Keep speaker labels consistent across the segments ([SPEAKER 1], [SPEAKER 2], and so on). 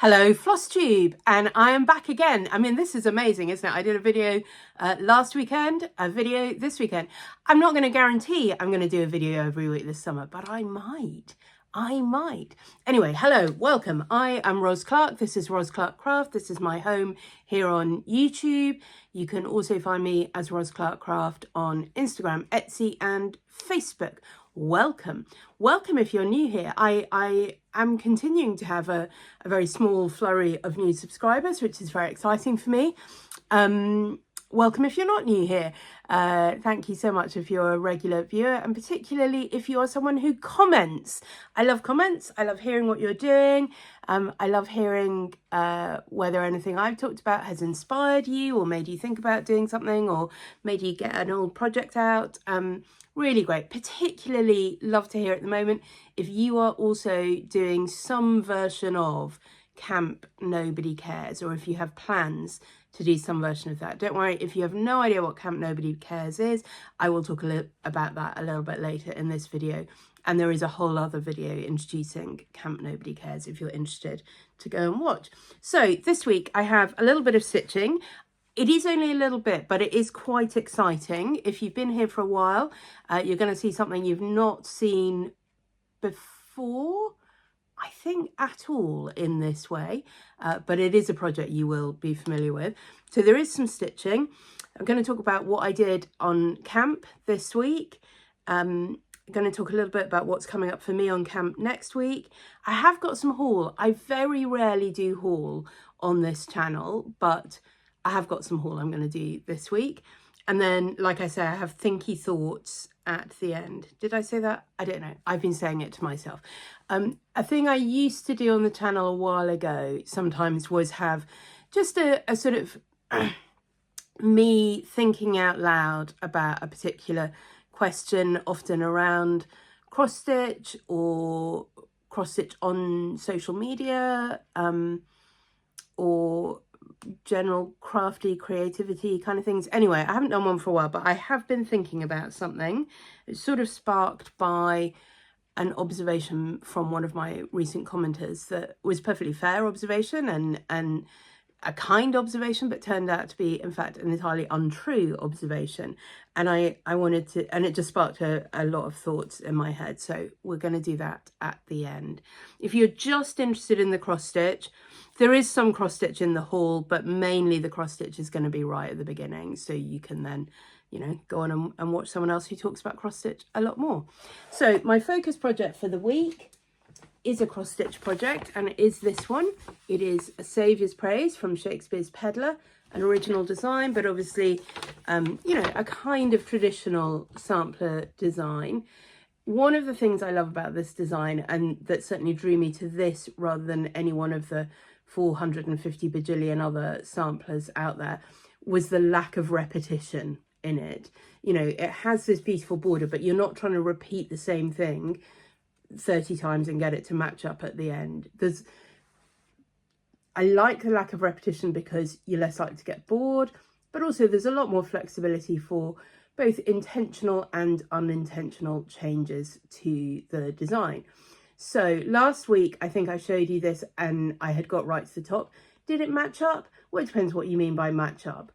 [SPEAKER 1] Hello, Flosstube, and I am back again. I mean, this is amazing, isn't it? I did a video last weekend, a video this weekend. I'm not going to guarantee I'm going to do a video every week this summer, but I might. Anyway, hello, welcome. I am Ros Clark. This is Ros Clark Craft. This is my home here on YouTube. You can also find me as Ros Clark Craft on Instagram, Etsy, and Facebook. Welcome if you're new here. I am continuing to have a very small flurry of new subscribers, which is very exciting for me. Welcome if you're not new here. Thank you so much if you're a regular viewer, and particularly if you are someone who comments. I love comments. I love hearing what you're doing. I love hearing whether anything I've talked about has inspired you or made you think about doing something or made you get an old project out. Really great. Particularly love to hear at the moment if you are also doing some version of Camp Nobody Cares, or if you have plans to do some version of that. Don't worry, if you have no idea what Camp Nobody Cares is, I will talk a little about that a little bit later in this video. And there is a whole other video introducing Camp Nobody Cares if you're interested to go and watch. So this week I have a little bit of stitching. It is only a little bit, but it is quite exciting. If you've been here for a while, you're going to see something you've not seen before, I think, at all in this way. But it is a project you will be familiar with. So there is some stitching. I'm going to talk about what I did on camp this week. I'm going to talk a little bit about what's coming up for me on camp next week. I have got some haul. I very rarely do haul on this channel, but I have got some haul I'm going to do this week. And then, like I say, I have thinky thoughts at the end. Did I say that? I don't know. I've been saying it to myself. A thing I used to do on the channel a while ago sometimes was have just a sort of me thinking out loud about a particular question, often around cross stitch or cross stitch on social media, or general crafty creativity kind of things. Anyway, I haven't done one for a while, but I have been thinking about something. It's sort of sparked by an observation from one of my recent commenters that was perfectly fair observation and a kind observation, but turned out to be, in fact, an entirely untrue observation. And I wanted to, and it just sparked a lot of thoughts in my head. So we're going to do that at the end. If you're just interested in the cross stitch, there is some cross stitch in the haul, but mainly the cross stitch is going to be right at the beginning. So you can then, you know, go on and watch someone else who talks about cross stitch a lot more. So my focus project for the week is a cross stitch project, and it is this one. It is A Saviour's Praise from Shakespeare's Peddler, an original design, but obviously, you know, a kind of traditional sampler design. One of the things I love about this design, and that certainly drew me to this rather than any one of the 450 bajillion other samplers out there, was the lack of repetition in it. You know, it has this beautiful border, but you're not trying to repeat the same thing 30 times and get it to match up at the end. I like the lack of repetition because you're less likely to get bored, but also there's a lot more flexibility for both intentional and unintentional changes to the design. So last week, I think I showed you this and I had got right to the top. Did it match up? Well, it depends what you mean by match up.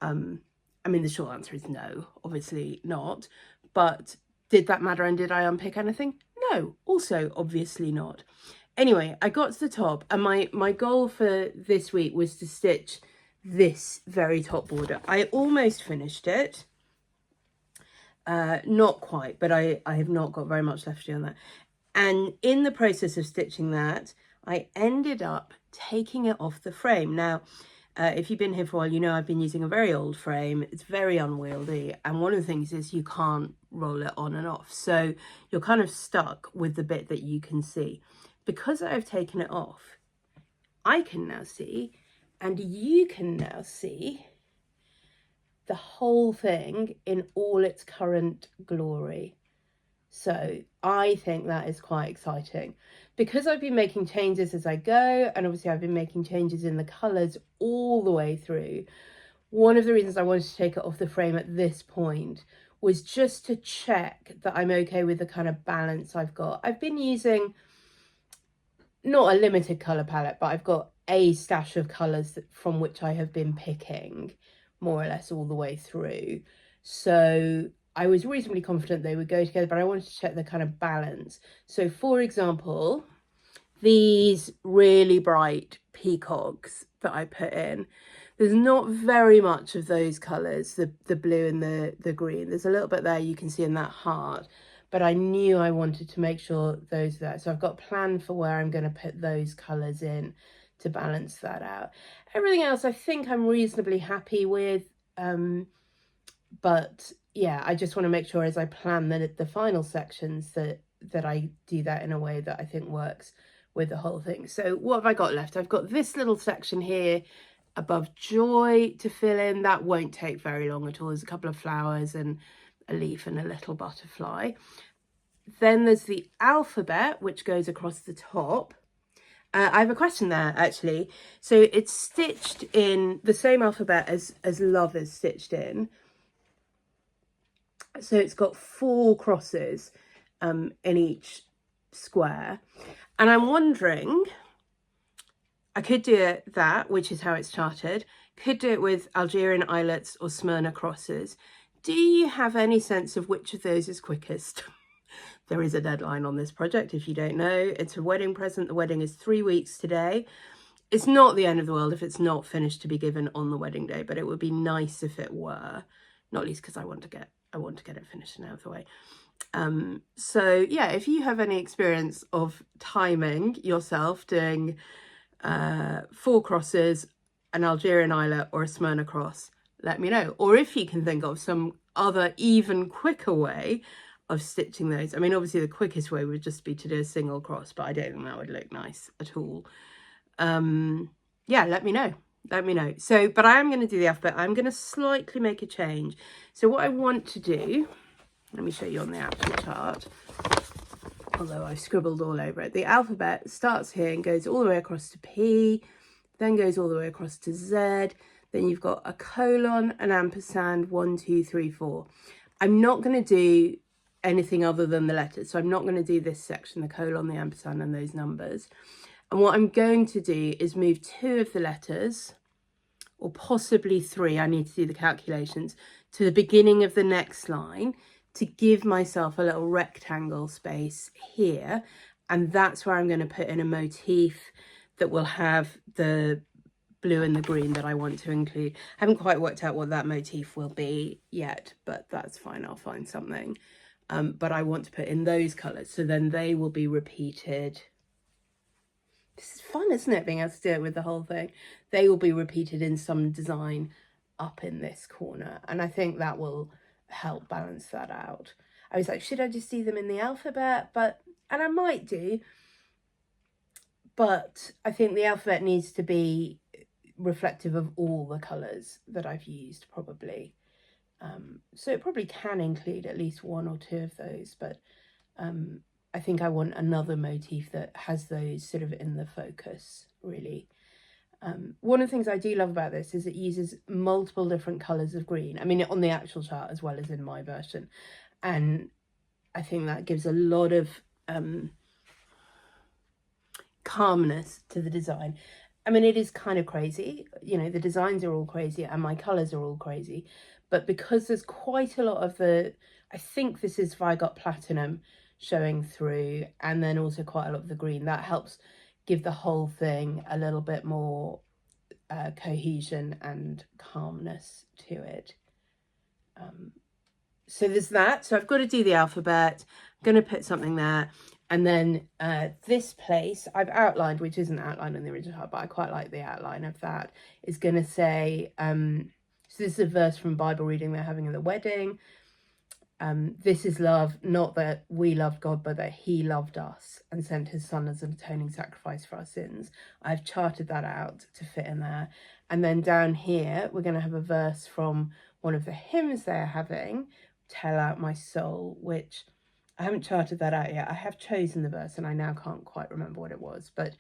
[SPEAKER 1] I mean, the short answer is no, obviously not. But did that matter, and did I unpick anything? No, also obviously not. Anyway, I got to the top, and my goal for this week was to stitch this very top border. I almost finished it. Not quite, but I have not got very much left to do on that. And in the process of stitching that, I ended up taking it off the frame. Now, if you've been here for a while, you know I've been using a very old frame. It's very unwieldy. And one of the things is you can't roll it on and off. So you're kind of stuck with the bit that you can see. Because I've taken it off, I can now see, and you can now see, the whole thing in all its current glory. So I think that is quite exciting. Because I've been making changes as I go, and obviously I've been making changes in the colours all the way through, one of the reasons I wanted to take it off the frame at this point was just to check that I'm okay with the kind of balance I've got. I've been using not a limited colour palette, but I've got a stash of colours from which I have been picking more or less all the way through. So I was reasonably confident they would go together, but I wanted to check the kind of balance. So for example, these really bright peacocks that I put in, there's not very much of those colours, the blue and the green. There's a little bit there you can see in that heart, but I knew I wanted to make sure those are there. So I've got a plan for where I'm going to put those colours in to balance that out. Everything else I think I'm reasonably happy with, but yeah, I just want to make sure as I plan the final sections that I do that in a way that I think works with the whole thing. So what have I got left? I've got this little section here above joy to fill in. That won't take very long at all. There's a couple of flowers and a leaf and a little butterfly. Then there's the alphabet, which goes across the top. I have a question there, actually. So it's stitched in the same alphabet as love is stitched in. So it's got 4 crosses in each square. And I'm wondering, I could do it that, which is how it's charted. Could do it with Algerian eyelets or Smyrna crosses. Do you have any sense of which of those is quickest? There is a deadline on this project, if you don't know. It's a wedding present. The wedding is 3 weeks today. It's not the end of the world if it's not finished to be given on the wedding day, but it would be nice if it were. Not least because I want to get it finished and out of the way. So yeah, if you have any experience of timing yourself doing 4 crosses, an Algerian eyelet or a Smyrna cross, let me know. Or if you can think of some other even quicker way of stitching those. I mean, obviously the quickest way would just be to do a single cross, but I don't think that would look nice at all. Yeah, let me know. So, but I am going to do the alphabet. I'm going to slightly make a change. So what I want to do, let me show you on the actual chart, although I've scribbled all over it. The alphabet starts here and goes all the way across to P, then goes all the way across to Z. Then you've got a colon, an ampersand, 1, 2, 3, 4. I'm not going to do anything other than the letters. So I'm not going to do this section, the colon, the ampersand and those numbers. And what I'm going to do is move 2 of the letters, or possibly 3, I need to do the calculations, to the beginning of the next line to give myself a little rectangle space here. And that's where I'm going to put in a motif that will have the blue and the green that I want to include. I haven't quite worked out what that motif will be yet, but that's fine, I'll find something. But I want to put in those colours, so then they will be repeated. This is fun, isn't it, being able to do it with the whole thing? They will be repeated in some design up in this corner, and I think that will help balance that out. I was like, should I just do them in the alphabet? And I might do, but I think the alphabet needs to be reflective of all the colours that I've used, probably. So it probably can include at least 1 or 2 of those, but I think I want another motif that has those sort of in the focus, really. One of the things I do love about this is it uses multiple different colours of green. I mean, on the actual chart as well as in my version. And I think that gives a lot of calmness to the design. I mean, it is kind of crazy. You know, the designs are all crazy and my colours are all crazy. But because there's quite a lot of I think this is Vigot Platinum showing through, and then also quite a lot of the green, that helps give the whole thing a little bit more cohesion and calmness to it. So there's that. So I've got to do the alphabet. I'm going to put something there. And then this place I've outlined, which isn't outlined in the original chart, but I quite like the outline of that, is going to say, so this is a verse from Bible reading they're having at the wedding. This is love, not that we loved God, but that he loved us and sent his son as an atoning sacrifice for our sins. I've charted that out to fit in there. And then down here, we're going to have a verse from one of the hymns they're having, Tell Out My Soul, which I haven't charted that out yet. I have chosen the verse and I now can't quite remember what it was, but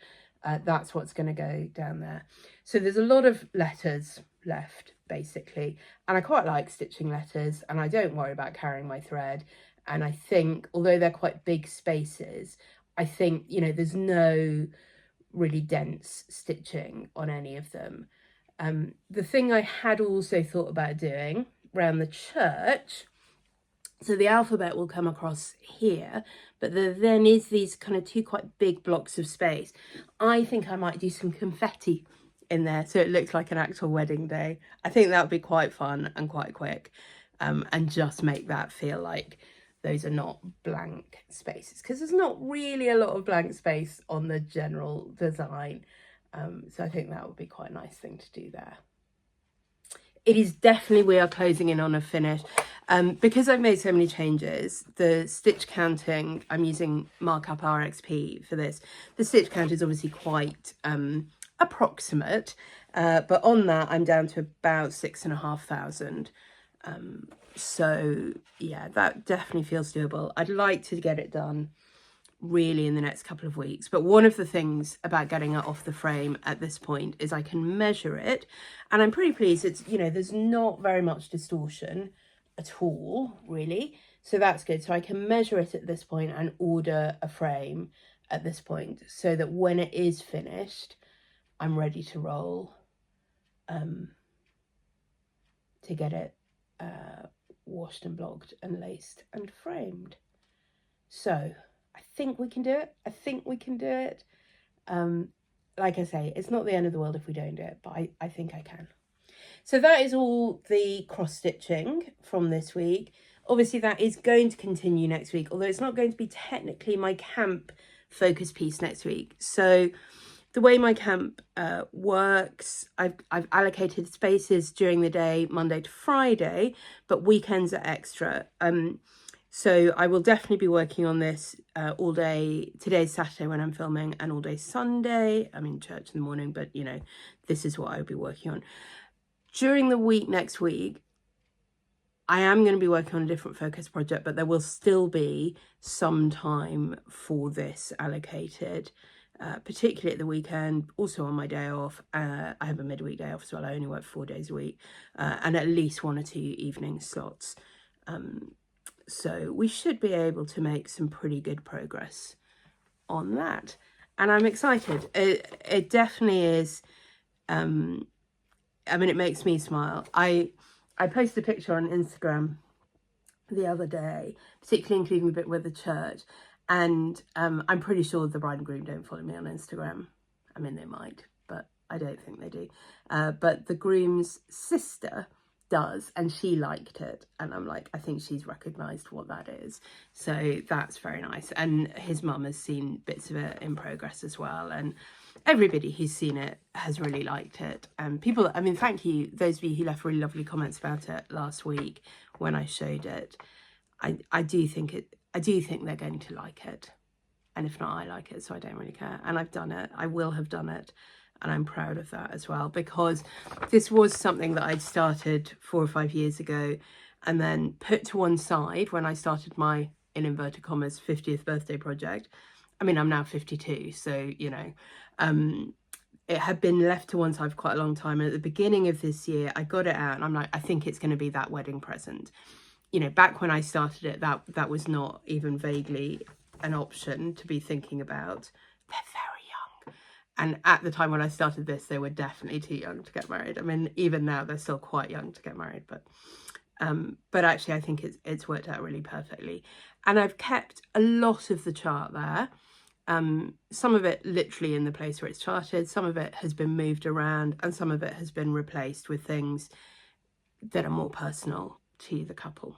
[SPEAKER 1] that's what's going to go down there. So there's a lot of letters left, basically, and I quite like stitching letters, and I don't worry about carrying my thread. And I think, although they're quite big spaces, I think, you know, there's no really dense stitching on any of them. The thing I had also thought about doing around the church, so the alphabet will come across here, but there then is these kind of two quite big blocks of space. I think I might do some confetti in there so it looks like an actual wedding day. I think that would be quite fun and quite quick, and just make that feel like those are not blank spaces, because there's not really a lot of blank space on the general design. So I think that would be quite a nice thing to do there. It is definitely, we are closing in on a finish. Because I've made so many changes, the stitch counting, I'm using Markup RXP for this. The stitch count is obviously quite approximate, but on that I'm down to about 6,500. So yeah, that definitely feels doable. I'd like to get it done really in the next couple of weeks, but one of the things about getting it off the frame at this point is I can measure it, and I'm pretty pleased. It's, you know, there's not very much distortion at all really, so that's good. So I can measure it at this point and order a frame at this point, so that when it is finished I'm ready to roll, to get it washed and blocked and laced and framed. So I think we can do it. I think we can do it. Like I say, it's not the end of the world if we don't do it, but I think I can. So that is all the cross stitching from this week. Obviously that is going to continue next week, although it's not going to be technically my camp focus piece next week. So the way my camp works, I've allocated spaces during the day, Monday to Friday, but weekends are extra. So I will definitely be working on this all day. Today's Saturday when I'm filming, and all day Sunday. I'm in church in the morning, but you know, this is what I will be working on. During the week next week, I am going to be working on a different focus project, but there will still be some time for this allocated. Particularly at the weekend, also on my day off. I have a midweek day off as well. I only work 4 days a week, and at least 1 or 2 evening slots. So we should be able to make some pretty good progress on that, and I'm excited. It definitely is. I mean, it makes me smile. I posted a picture on Instagram the other day, particularly including the bit with the church. And I'm pretty sure the bride and groom don't follow me on Instagram. I mean, they might, but I don't think they do. But the groom's sister does, and she liked it. And I'm like, I think she's recognised what that is. So that's very nice. And his mum has seen bits of it in progress as well. And everybody who's seen it has really liked it. And people, I mean, thank you, those of you who left really lovely comments about it last week when I showed it. I do think they're going to like it, and if not, I like it, so I don't really care. And I've done it. I will have done it, and I'm proud of that as well, because this was something that I'd started 4 or 5 years ago and then put to one side when I started my, in inverted commas, 50th birthday project. I mean, I'm now 52, so you know, it had been left to one side for quite a long time, and at the beginning of this year I got it out and I'm like, I think it's going to be that wedding present. You know, back when I started it, that was not even vaguely an option to be thinking about. They're very young. And at the time when I started this, they were definitely too young to get married. I mean, even now, they're still quite young to get married. But actually, I think it's worked out really perfectly. And I've kept a lot of the chart there. Some of it literally in the place where it's charted. Some of it has been moved around, and some of it has been replaced with things that are more personal to the couple.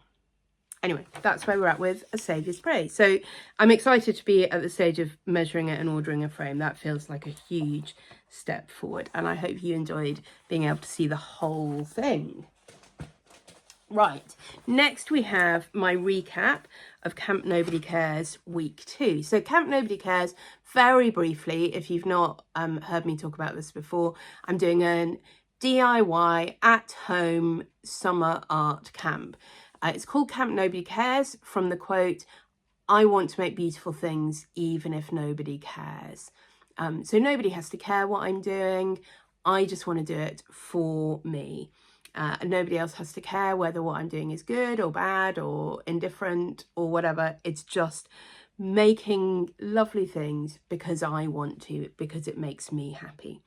[SPEAKER 1] Anyway, that's where we're at with A Saviour's Praise. So I'm excited to be at the stage of measuring it and ordering a frame. That feels like a huge step forward, and I hope you enjoyed being able to see the whole thing. Right, next we have my recap of Camp Nobody Cares week 2. So Camp Nobody Cares, very briefly, if you've not heard me talk about this before, I'm doing an DIY at-home summer art camp. It's called Camp Nobody Cares, from the quote, "I want to make beautiful things even if nobody cares." So nobody has to care what I'm doing. I just want to do it for me. And nobody else has to care whether what I'm doing is good or bad or indifferent or whatever. It's just making lovely things because I want to, because it makes me happy.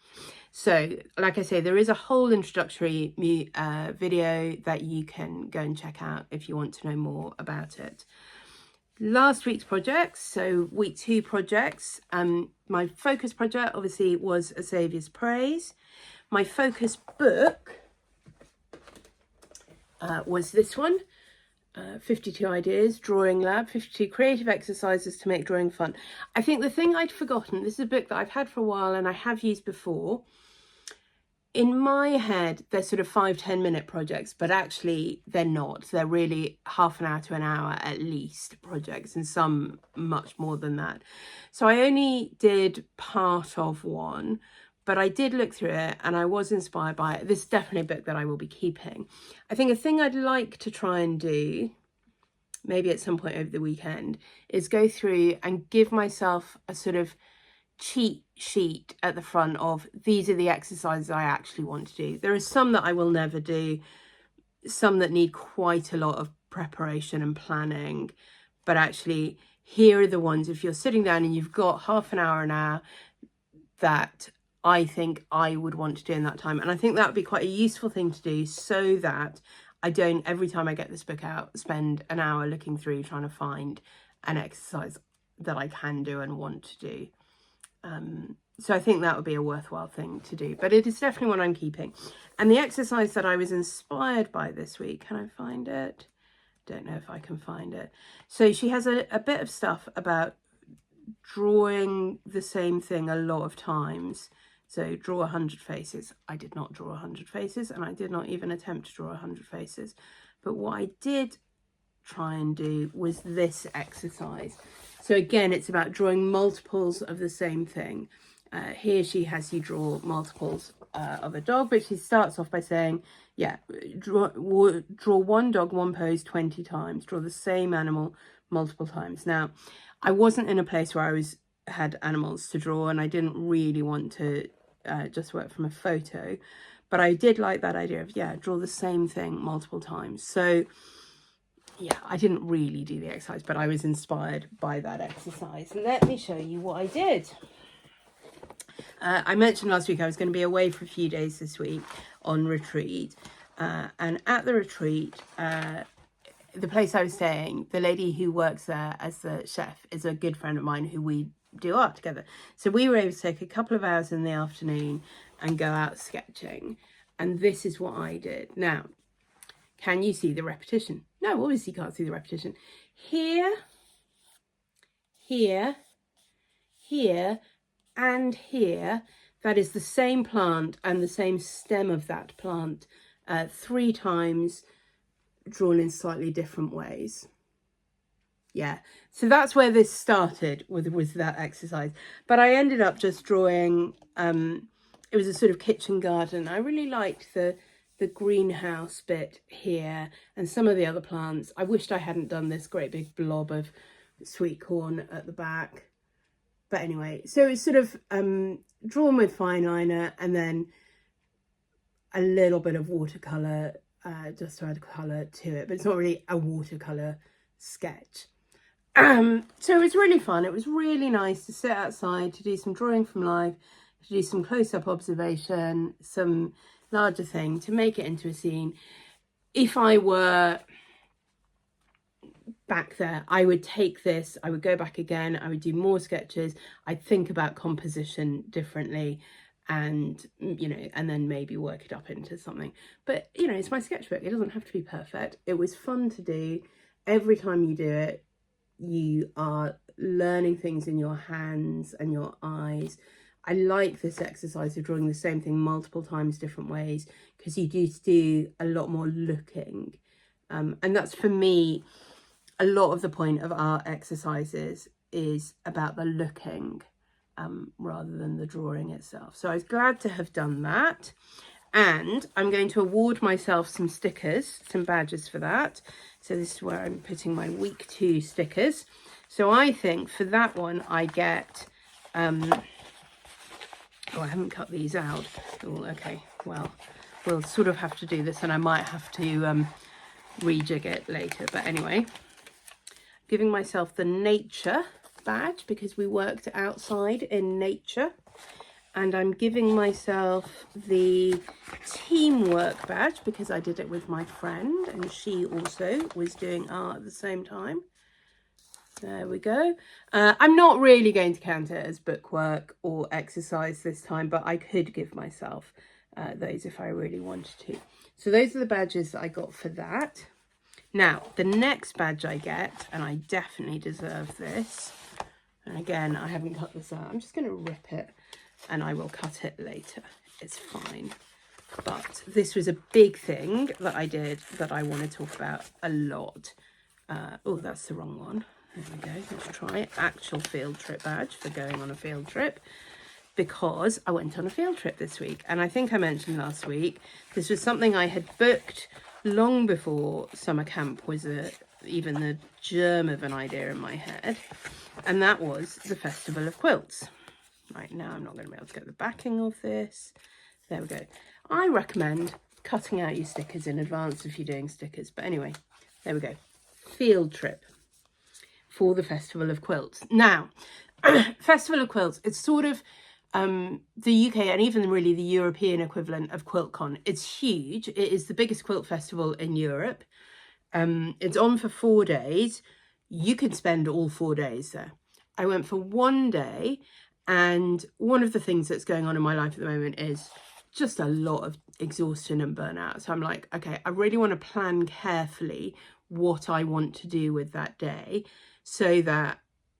[SPEAKER 1] So like I say, there is a whole introductory video that you can go and check out if you want to know more about it. Last week's projects, so week 2 projects, my focus project obviously was A Saviour's Praise. My focus book was this one, 52 Ideas, Drawing Lab, 52 Creative Exercises to Make Drawing Fun. I think the thing I'd forgotten, this is a book that I've had for a while and I have used before. In my head, they're sort of 5-10 minute projects, but actually they're not. They're really half an hour to an hour at least projects, and some much more than that. So I only did part of one, but I did look through it and I was inspired by it. This is definitely a book that I will be keeping. I think a thing I'd like to try and do, maybe at some point over the weekend, is go through and give myself a sort of cheat sheet at the front of, these are the exercises I actually want to do. There are some that I will never do, some that need quite a lot of preparation and planning, but actually here are the ones, if you're sitting down and you've got half an hour now, that I think I would want to do in that time. And I think that would be quite a useful thing to do, so that I don't, every time I get this book out, spend an hour looking through trying to find an exercise that I can do and want to do. So I think that would be a worthwhile thing to do, but it is definitely one I'm keeping. And the exercise that I was inspired by this week, can I find it? Don't know if I can find it. So she has a bit of stuff about drawing the same thing a lot of times. So draw 100 faces. I did not draw 100 faces, and I did not even attempt to draw 100 faces. But what I did try and do was this exercise. So again, it's about drawing multiples of the same thing. Here she has you draw multiples of a dog, but she starts off by saying, yeah, draw one dog, one pose 20 times. Draw the same animal multiple times. Now, I wasn't in a place where I had animals to draw, and I didn't really want to just work from a photo, but I did like that idea of, yeah, draw the same thing multiple times. So yeah, I didn't really do the exercise, but I was inspired by that exercise. Let me show you what I did. I mentioned last week I was going to be away for a few days this week on retreat. And at the retreat, the place I was staying, the lady who works there as the chef is a good friend of mine who we do art together. So we were able to take a couple of hours in the afternoon and go out sketching. And this is what I did. Now, can you see the repetition? No, obviously you can't see the repetition. Here, here, here, and here, that is the same plant and the same stem of that plant 3 times, drawn in slightly different ways. Yeah, so that's where this started with that exercise. But I ended up just drawing, it was a sort of kitchen garden. I really liked the greenhouse bit here and some of the other plants. I wished I hadn't done this great big blob of sweet corn at the back. But anyway, so it's sort of drawn with fine liner and then a little bit of watercolour just to add colour to it. But it's not really a watercolour sketch. So it was really fun. It was really nice to sit outside, to do some drawing from life, to do some close-up observation, some larger thing, to make it into a scene. If I were back there, I would take this, I would go back again, I would do more sketches, I'd think about composition differently, and you know, and then maybe work it up into something. But you know, it's my sketchbook, it doesn't have to be perfect. It was fun to do. Every time you do it, you are learning things in your hands and your eyes. I like this exercise of drawing the same thing multiple times different ways, because you do a lot more looking, and that's, for me, a lot of the point of art exercises is about the looking rather than the drawing itself. So I was glad to have done that, and I'm going to award myself some stickers, some badges for that. So this is where I'm putting my week 2 stickers. So I think for that one I get oh, I haven't cut these out. Oh, okay, well, we'll sort of have to do this, and I might have to rejig it later. But anyway, giving myself the nature badge because we worked outside in nature. And I'm giving myself the teamwork badge because I did it with my friend and she also was doing art at the same time. There we go. I'm not really going to count it as bookwork or exercise this time, but I could give myself those if I really wanted to. So those are the badges that I got for that. Now, the next badge I get, and I definitely deserve this, and again, I haven't cut this out. I'm just going to rip it and I will cut it later. It's fine. But this was a big thing that I did that I want to talk about a lot. Oh, that's the wrong one. There we go. Let's try it. Actual field trip badge for going on a field trip. Because I went on a field trip this week. And I think I mentioned last week, this was something I had booked long before summer camp was even the germ of an idea in my head. And that was the Festival of Quilts. Right, now I'm not going to be able to get the backing of this. There we go. I recommend cutting out your stickers in advance if you're doing stickers. But anyway, there we go. Field trip for the Festival of Quilts. Now, Festival of Quilts, it's sort of the UK and even really the European equivalent of QuiltCon. It's huge. It is the biggest quilt festival in Europe. It's on for 4 days. You can spend all 4 days there. I went for 1 day. And one of the things that's going on in my life at the moment is just a lot of exhaustion and burnout. So I'm like, okay, I really want to plan carefully what I want to do with that day so that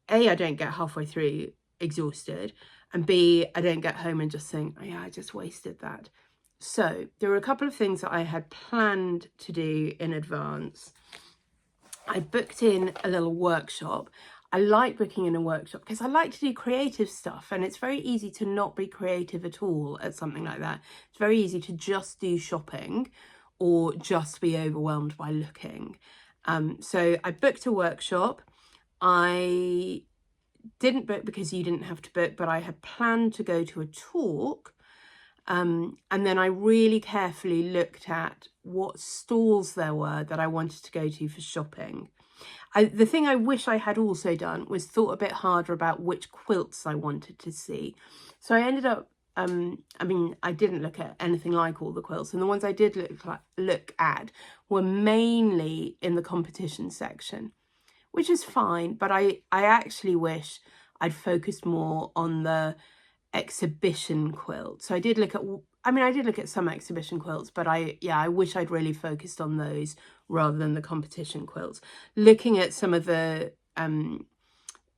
[SPEAKER 1] A, I don't get halfway through exhausted, and B, I don't get home and just think, oh yeah, I just wasted that. So there were a couple of things that I had planned to do in advance. I booked in a little workshop. I like booking in a workshop because I like to do creative stuff, and it's very easy to not be creative at all at something like that. It's very easy to just do shopping or just be overwhelmed by looking. So I booked a workshop. I didn't book because you didn't have to book, but I had planned to go to a talk. And then I really carefully looked at what stalls there were that I wanted to go to for shopping. The thing I wish I had also done was thought a bit harder about which quilts I wanted to see. So I ended up, I mean, I didn't look at anything like all the quilts, and the ones I did look at were mainly in the competition section, which is fine, but I actually wish I'd focused more on the exhibition quilt. So I did look at some exhibition quilts, but I wish I'd really focused on those rather than the competition quilts. Looking at some of the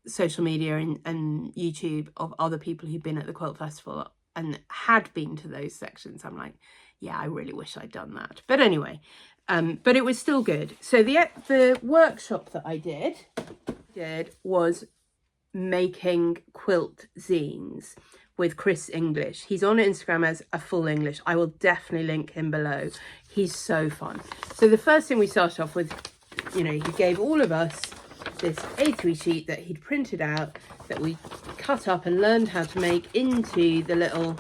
[SPEAKER 1] social media and YouTube of other people who've been at the quilt festival and had been to those sections, I'm like, yeah, I really wish I'd done that. But anyway, but it was still good. So the workshop that I did was making quilt zines with Chris English. He's on Instagram as A Full English. I will definitely link him below. He's so fun. So the first thing we started off with, you know, he gave all of us this A3 sheet that he'd printed out that we cut up and learned how to make into the little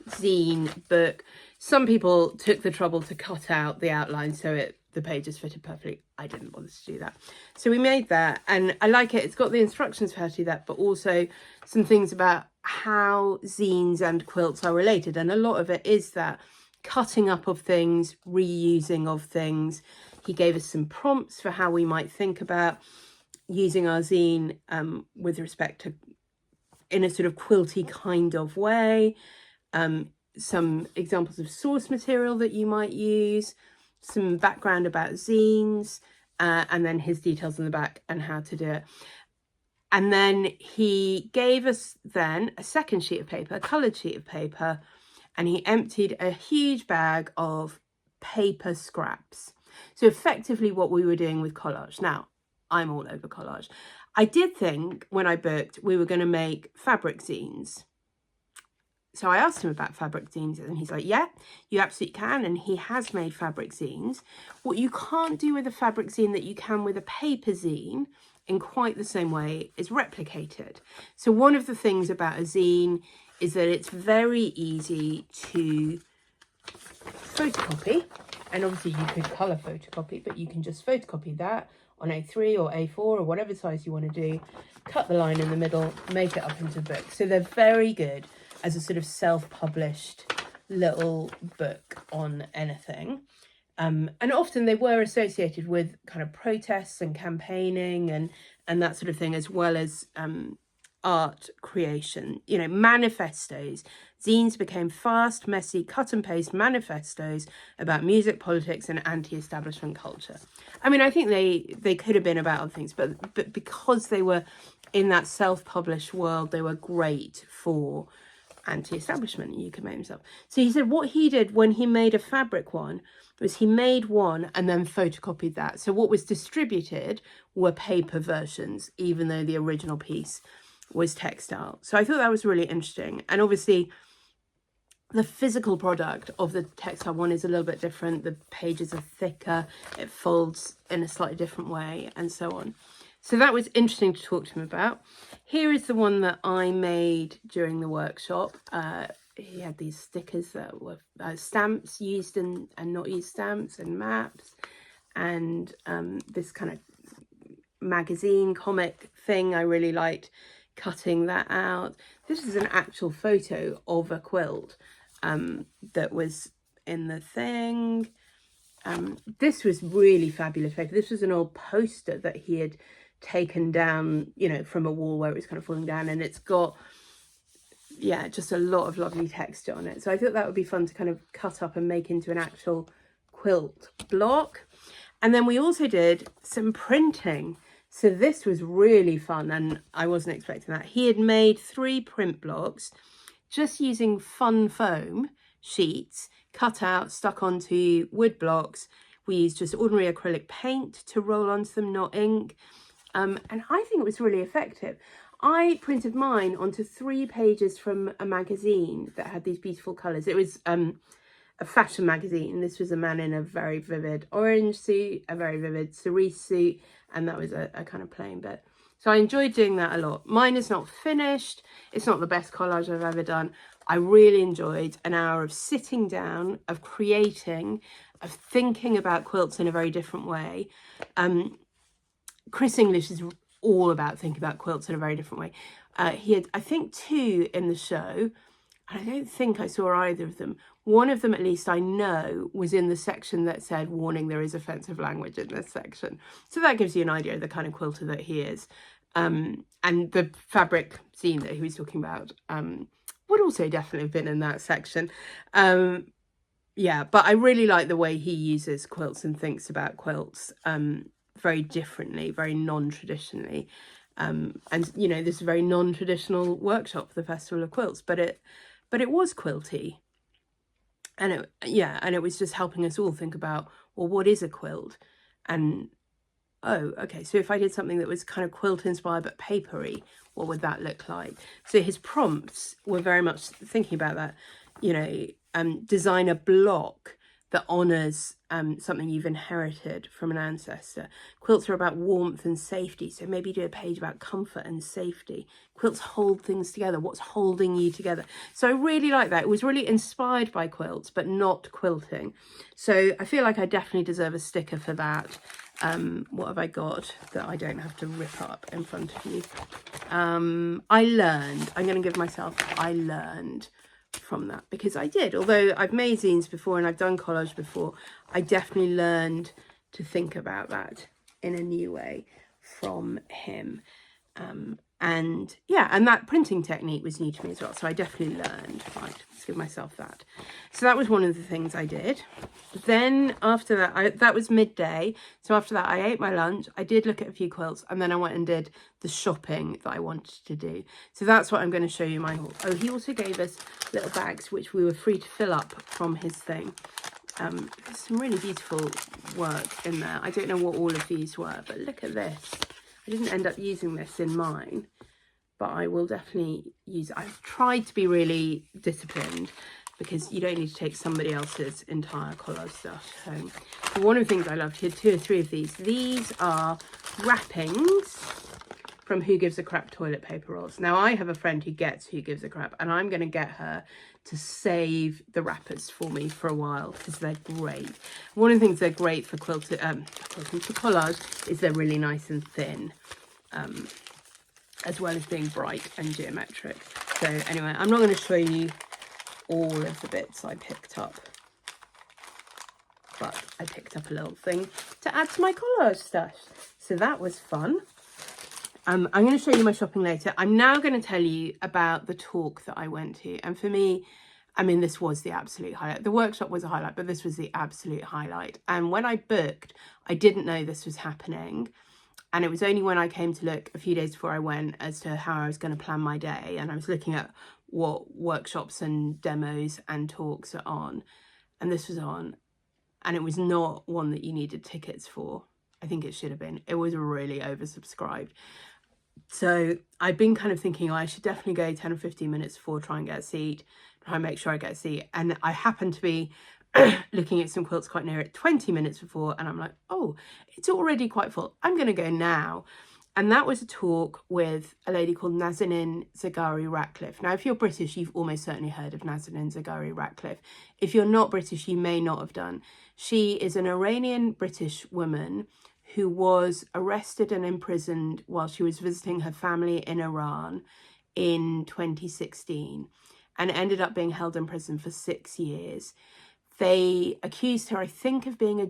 [SPEAKER 1] zine book. Some people took the trouble to cut out the outline so the pages fitted perfectly. I didn't bother to do that. So we made that, and I like it. It's got the instructions for how to do that, but also some things about how zines and quilts are related. And a lot of it is that cutting up of things, reusing of things. He gave us some prompts for how we might think about using our zine with respect to, in a sort of quilty kind of way. Some examples of source material that you might use, some background about zines, and then his details in the back and how to do it. And then he gave us then a second sheet of paper, a coloured sheet of paper, and he emptied a huge bag of paper scraps. So effectively what we were doing with collage. Now, I'm all over collage. I did think when I booked we were going to make fabric zines. So I asked him about fabric zines, and he's like, yeah, you absolutely can. And he has made fabric zines. What you can't do with a fabric zine that you can with a paper zine in quite the same way is replicate it. So one of the things about a zine is that it's very easy to photocopy. And obviously you could colour photocopy, but you can just photocopy that on A3 or A4 or whatever size you want to do, cut the line in the middle, make it up into a book. So they're very good as a sort of self-published little book on anything. And often they were associated with kind of protests and campaigning and that sort of thing, as well as art creation, you know, manifestos. Zines became fast, messy, cut and paste manifestos about music, politics and anti-establishment culture. I mean, I think they could have been about other things, but because they were in that self-published world, they were great for anti-establishment. You could make them yourself. So he said what he did when he made a fabric one was he made one and then photocopied that. So what was distributed were paper versions, even though the original piece was textile. So I thought that was really interesting. And obviously the physical product of the textile one is a little bit different. The pages are thicker, it folds in a slightly different way, and so on. So that was interesting to talk to him about. Here is the one that I made during the workshop. He had these stickers that were stamps, used and not used stamps, and maps, and this kind of magazine comic thing. I really liked cutting that out. This is an actual photo of a quilt that was in the thing. This was really fabulous paper. This was an old poster that he had taken down, you know, from a wall where it was kind of falling down, and it's got, yeah, just a lot of lovely texture on it. So I thought that would be fun to kind of cut up and make into an actual quilt block. And then we also did some printing. So this was really fun, and I wasn't expecting that. He had made 3 print blocks just using fun foam sheets, cut out, stuck onto wood blocks. We used just ordinary acrylic paint to roll onto them, not ink. And I think it was really effective. I printed mine onto 3 pages from a magazine that had these beautiful colours. It was a fashion magazine. This was a man in a very vivid orange suit, a very vivid cerise suit, and that was a kind of plain bit. So I enjoyed doing that a lot. Mine is not finished. It's not the best collage I've ever done. I really enjoyed an hour of sitting down, of creating, of thinking about quilts in a very different way. Chris English is all about thinking about quilts in a very different way. He had, I think, 2 in the show, and I don't think I saw either of them. One of them, at least, I know was in the section that said, warning, there is offensive language in this section. So that gives you an idea of the kind of quilter that he is. And the fabric zine that he was talking about would also definitely have been in that section. Yeah, but I really like the way he uses quilts and thinks about quilts very differently, very non-traditionally. And, you know, this is a very non-traditional workshop for the Festival of Quilts, but it was quilty. And it was just helping us all think about, well, what is a quilt? And, oh, okay, so if I did something that was kind of quilt inspired but papery, what would that look like? So his prompts were very much thinking about that, you know, design a block that honours something you've inherited from an ancestor. Quilts are about warmth and safety, so maybe do a page about comfort and safety. Quilts hold things together. What's holding you together? So I really like that. It was really inspired by quilts, but not quilting. So I feel like I definitely deserve a sticker for that. What have I got that I don't have to rip up in front of you? I learned. I'm going to give myself, I learned from that, because I did. Although I've made zines before and I've done collage before, I definitely learned to think about that in a new way from him. And yeah, and that printing technique was new to me as well, so I definitely learned. Right, let's give myself that. So that was one of the things I did. Then after that, that was midday, so after that I ate my lunch, I did look at a few quilts, and then I went and did the shopping that I wanted to do. So that's what I'm going to show you my haul. Oh, he also gave us little bags which we were free to fill up from his thing. There's some really beautiful work in there. I don't know what all of these were, but look at this. I didn't end up using this in mine, but I will definitely use it. I've tried to be really disciplined, because you don't need to take somebody else's entire collage stuff home. So one of the things I loved, he had 2 or 3 of these. These are wrappings from Who Gives a Crap toilet paper rolls. Now, I have a friend who gets Who Gives a Crap, and I'm going to get her to save the wrappers for me for a while because they're great. One of the things they're great for quilting, for collage, is they're really nice and thin, as well as being bright and geometric. So anyway, I'm not going to show you all of the bits I picked up, but I picked up a little thing to add to my collage stash. So that was fun. I'm going to show you my shopping later. I'm now going to tell you about the talk that I went to. And for me, I mean, this was the absolute highlight. The workshop was a highlight, but this was the absolute highlight. And when I booked, I didn't know this was happening. And it was only when I came to look a few days before I went as to how I was going to plan my day. And I was looking at what workshops and demos and talks are on. And this was on. And it was not one that you needed tickets for. I think it should have been. It was really oversubscribed. So I've been kind of thinking, oh, I should definitely go 10 or 15 minutes before, try and get a seat, try and make sure I get a seat. And I happened to be looking at some quilts quite near it 20 minutes before, and I'm like, oh, it's already quite full. I'm going to go now. And that was a talk with a lady called Nazanin Zaghari-Ratcliffe. Now, if you're British, you've almost certainly heard of Nazanin Zaghari-Ratcliffe. If you're not British, you may not have done. She is an Iranian British woman who was arrested and imprisoned while she was visiting her family in Iran in 2016 and ended up being held in prison for 6 years. They accused her, I think, of being a...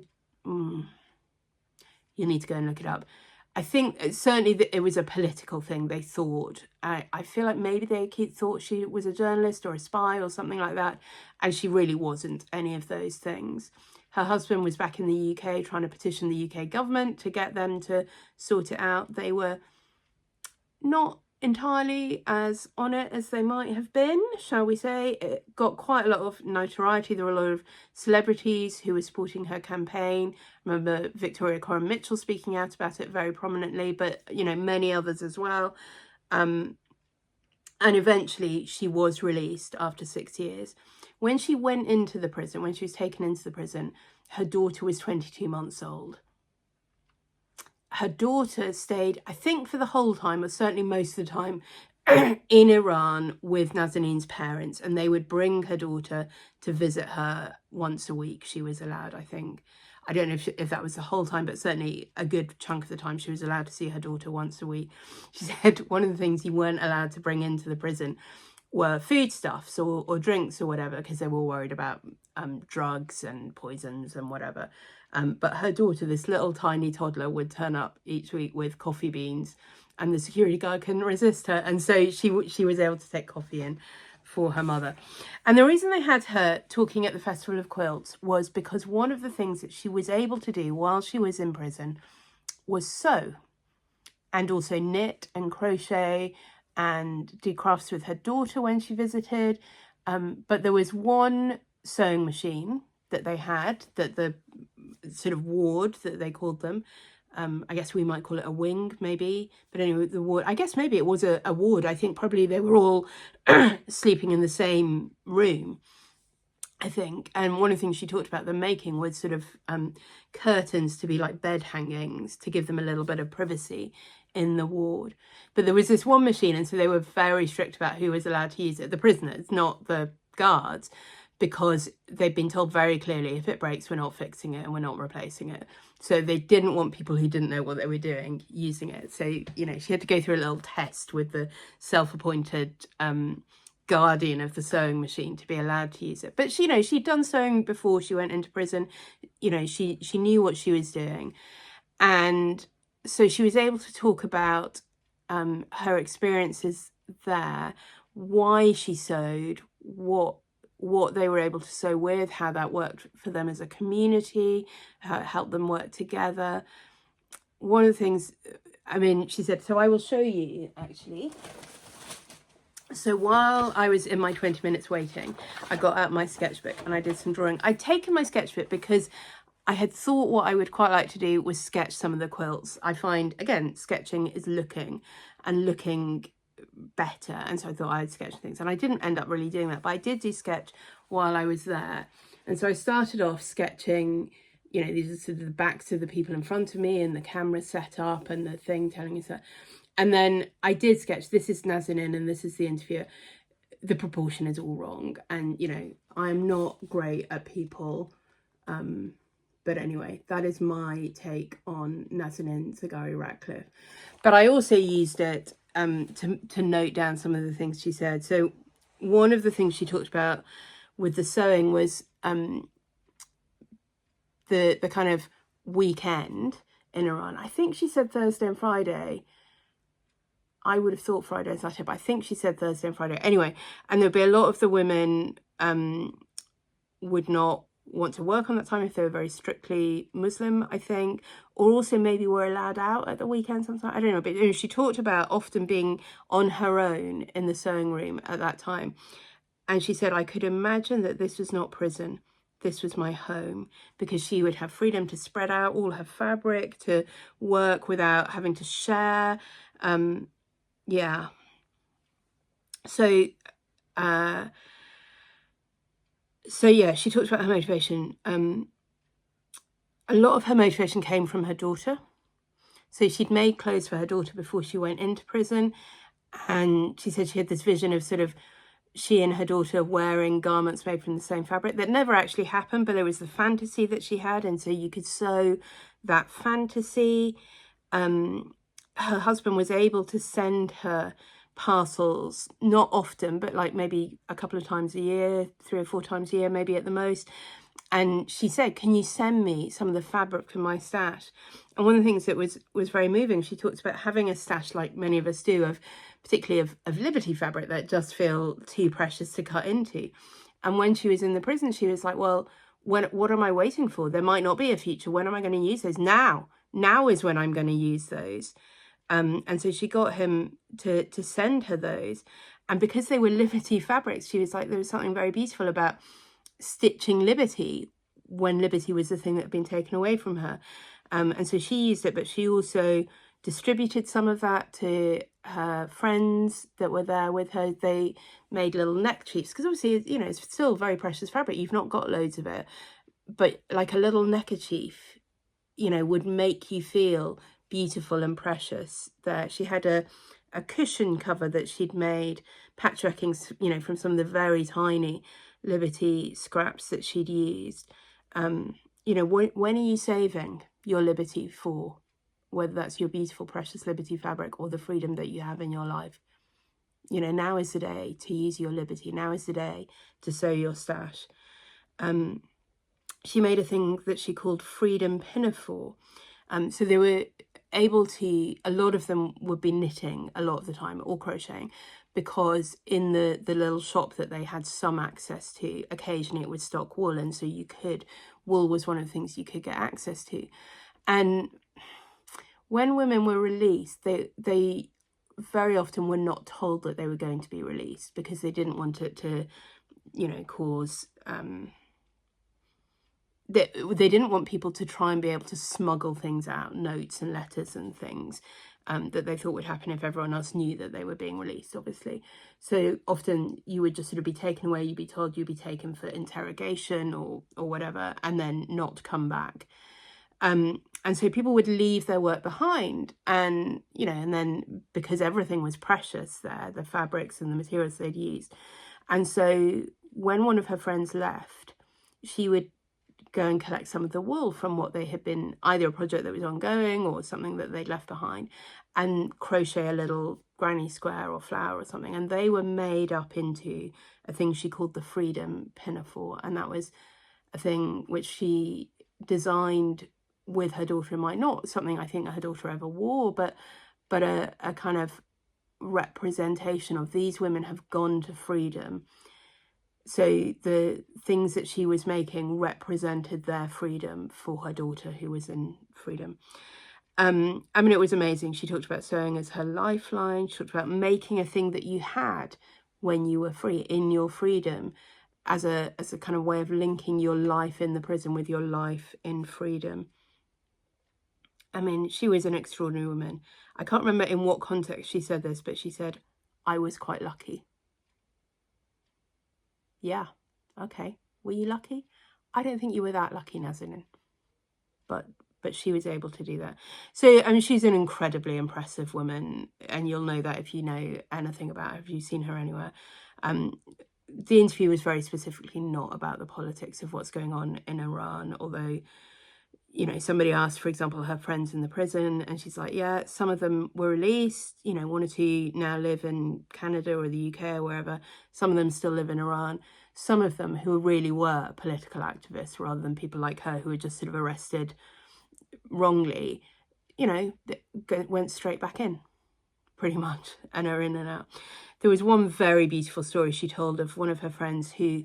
[SPEAKER 1] you need to go and look it up. I think certainly that it was a political thing, they thought. I feel like maybe they thought she was a journalist or a spy or something like that. And she really wasn't any of those things. Her husband was back in the UK trying to petition the UK government to get them to sort it out. They were not entirely as on it as they might have been, shall we say. It got quite a lot of notoriety. There were a lot of celebrities who were supporting her campaign. I remember Victoria Coren Mitchell speaking out about it very prominently, but, you know, many others as well. And eventually she was released after 6 years. When she went into the prison, when she was taken into the prison, her daughter was 22 months old. Her daughter stayed, I think for the whole time, or certainly most of the time, in Iran with Nazanin's parents, and they would bring her daughter to visit her once a week. She was allowed, I think. I don't know if that was the whole time, but certainly a good chunk of the time she was allowed to see her daughter once a week. She said one of the things you weren't allowed to bring into the prison were foodstuffs or drinks or whatever, because they were worried about drugs and poisons and whatever. But her daughter, this little tiny toddler, would turn up each week with coffee beans, and the security guard couldn't resist her. And so she was able to take coffee in for her mother. And the reason they had her talking at the Festival of Quilts was because one of the things that she was able to do while she was in prison was sew, and also knit and crochet and do crafts with her daughter when she visited. But there was one sewing machine that they had, that the sort of ward that they called them. I guess we might call it a wing, maybe. But anyway, the ward, I guess maybe it was a ward. I think probably they were all sleeping in the same room, I think. And one of the things she talked about them making was sort of curtains to be like bed hangings to give them a little bit of privacy in the ward. But there was this one machine, and so they were very strict about who was allowed to use it. The prisoners, not the guards, because they'd been told very clearly, if it breaks, we're not fixing it and we're not replacing it. So they didn't want people who didn't know what they were doing using it. So, you know, she had to go through a little test with the self-appointed guardian of the sewing machine to be allowed to use it. But she, you know, she'd done sewing before she went into prison. You know, she knew what she was doing. And so she was able to talk about her experiences there, why she sewed, what they were able to sew with, how that worked for them as a community, how it helped them work together. One of the things, I mean, she said, so I will show you actually. So while I was in my 20 minutes waiting, I got out my sketchbook and I did some drawing. I'd taken my sketchbook because I had thought what I would quite like to do was sketch some of the quilts. I find, again, sketching is looking better, and so I thought I'd sketch things, and I didn't end up really doing that, but I did do sketch while I was there. And so I started off sketching, you know, these are sort of the backs of the people in front of me and the camera set up and the thing telling us that. And then I did sketch, this is Nazanin and this is the interviewer. The proportion is all wrong. And, you know, I'm not great at people. But anyway, that is my take on Nazanin Zaghari Ratcliffe. But I also used it to note down some of the things she said. So one of the things she talked about with the sewing was the kind of weekend in Iran. I think she said Thursday and Friday. I would have thought Friday and Saturday, but I think she said Thursday and Friday. Anyway, and there'd be a lot of the women would not want to work on that time if they were very strictly Muslim, I think, or also maybe were allowed out at the weekend sometimes. I don't know, but she talked about often being on her own in the sewing room at that time. And she said, I could imagine that this was not prison. This was my home, because she would have freedom to spread out all her fabric, to work without having to share. Yeah. So yeah, she talked about her motivation. A lot of her motivation came from her daughter. So she'd made clothes for her daughter before she went into prison. And she said she had this vision of sort of she and her daughter wearing garments made from the same fabric. That never actually happened, but there was the fantasy that she had. And so you could sew that fantasy. Her husband was able to send her parcels, not often, but like maybe a couple of times a year, 3 or 4 times a year, maybe at the most. And she said, can you send me some of the fabric from my stash? And one of the things that was very moving, she talked about having a stash like many of us do, of particularly of Liberty fabric that just feel too precious to cut into. And when she was in the prison, she was like, well, what am I waiting for? There might not be a future. When am I going to use those? Now is when I'm going to use those. And so she got him to send her those. And because they were Liberty fabrics, she was like, there was something very beautiful about stitching Liberty when Liberty was the thing that had been taken away from her. And so she used it, but she also distributed some of that to her friends that were there with her. They made little neckerchiefs, because obviously, you know, it's still very precious fabric. You've not got loads of it, but like a little neckerchief, you know, would make you feel beautiful and precious there. She had a cushion cover that she'd made, patchworking, you know, from some of the very tiny Liberty scraps that she'd used. You know, when are you saving your Liberty for? Whether that's your beautiful, precious Liberty fabric or the freedom that you have in your life. You know, now is the day to use your Liberty. Now is the day to sew your stash. She made a thing that she called Freedom Pinafore. So they were able to, a lot of them would be knitting a lot of the time, or crocheting, because in the little shop that they had some access to, occasionally it would stock wool, and so wool was one of the things you could get access to. And when women were released, they very often were not told that they were going to be released, because they didn't want it to, you know, cause... They didn't want people to try and be able to smuggle things out, notes and letters and things that they thought would happen if everyone else knew that they were being released, obviously. So often you would just sort of be taken away, you'd be told you'd be taken for interrogation or whatever, and then not come back. And so people would leave their work behind, and, you know, and then because everything was precious there, the fabrics and the materials they'd used. And so when one of her friends left, she would go and collect some of the wool from what they had been, either a project that was ongoing or something that they'd left behind, and crochet a little granny square or flower or something. And they were made up into a thing she called the Freedom Pinafore. And that was a thing which she designed with her daughter in mind. Not something I think her daughter ever wore, but a kind of representation of these women have gone to freedom. So the things that she was making represented their freedom for her daughter, who was in freedom. I mean, it was amazing. She talked about sewing as her lifeline. She talked about making a thing that you had when you were free, in your freedom, as a kind of way of linking your life in the prison with your life in freedom. I mean, she was an extraordinary woman. I can't remember in what context she said this, but she said, I was quite lucky. Yeah, okay. Were you lucky? I don't think you were that lucky, Nazanin. But but she was able to do that. So, I mean, she's an incredibly impressive woman, and you'll know that if you know anything about her, if you've seen her anywhere. The interview was very specifically not about the politics of what's going on in Iran, although, you know, somebody asked, for example, her friends in the prison, and she's like, yeah, some of them were released, you know, 1 or 2 now live in Canada or the UK or wherever. Some of them still live in Iran. Some of them who really were political activists rather than people like her who were just sort of arrested wrongly, you know, went straight back in, pretty much, and are in and out. There was one very beautiful story she told of one of her friends who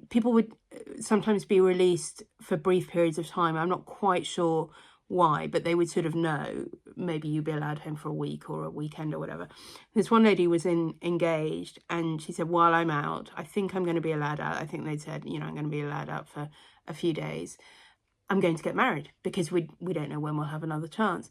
[SPEAKER 1] people would sometimes be released for brief periods of time. I'm not quite sure why, but they would sort of know, maybe you'd be allowed home for a week or a weekend or whatever. This one lady was engaged, and she said, while I'm out, I think I'm going to be allowed out. I think they'd said, you know, I'm going to be allowed out for a few days. I'm going to get married because we don't know when we'll have another chance.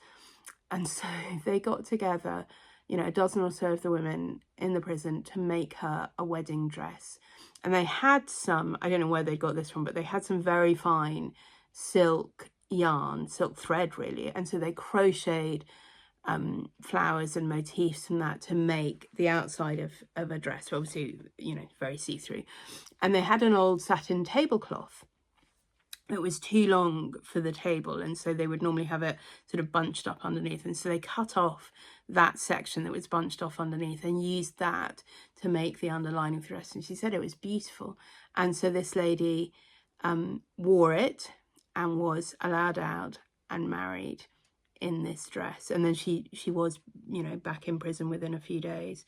[SPEAKER 1] And so they got together, you know, a dozen or so of the women in the prison to make her a wedding dress. And they had some, I don't know where they got this from, but they had some very fine silk yarn, silk thread really. And so they crocheted flowers and motifs and that to make the outside of a dress, obviously, you know, very see-through. And they had an old satin tablecloth that was too long for the table, and so they would normally have it sort of bunched up underneath, and so they cut off that section that was bunched off underneath and used that to make the underlining of the dress. And she said it was beautiful, and so this lady wore it and was allowed out and married in this dress, and then she was, you know, back in prison within a few days.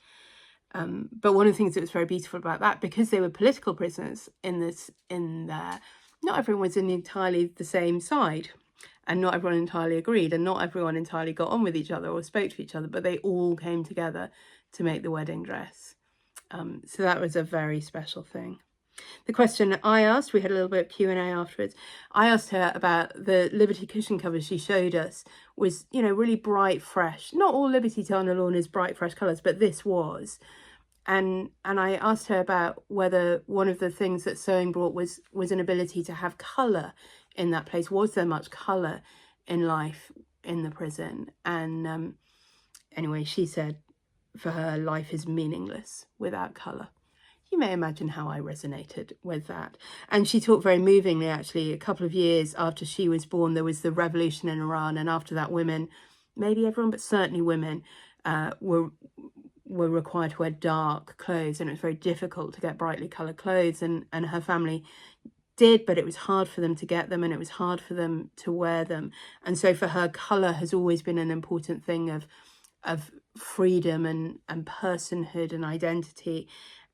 [SPEAKER 1] But one of the things that was very beautiful about that, because they were political prisoners in there, not everyone was in entirely the same side, and not everyone entirely agreed, and not everyone entirely got on with each other or spoke to each other, but they all came together to make the wedding dress. So that was a very special thing. The question I asked, we had a little bit of Q&A afterwards, I asked her about the Liberty cushion covers she showed us was, you know, really bright, fresh. Not all Liberty Tana lawn is bright, fresh colours, but this was. And I asked her about whether one of the things that sewing brought was an ability to have colour in that place. Was there much colour in life in the prison? And anyway, she said for her, life is meaningless without colour. You may imagine how I resonated with that. And she talked very movingly, actually, a couple of years after she was born, there was the revolution in Iran. And after that, women, maybe everyone, but certainly women, were required to wear dark clothes, and it was very difficult to get brightly coloured clothes, and her family did, but it was hard for them to get them, and it was hard for them to wear them. And so for her, colour has always been an important thing of freedom and personhood and identity.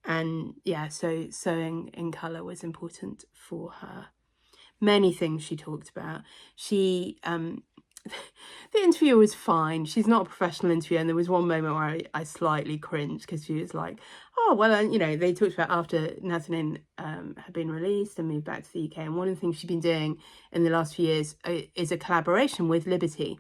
[SPEAKER 1] And yeah, so sewing in colour was important for her. Many things she talked about. She the interviewer was fine. She's not a professional interviewer, and there was one moment where I slightly cringed because she was like, oh, well, you know, they talked about after Nazanin had been released and moved back to the UK, and one of the things she's been doing in the last few years is a collaboration with Liberty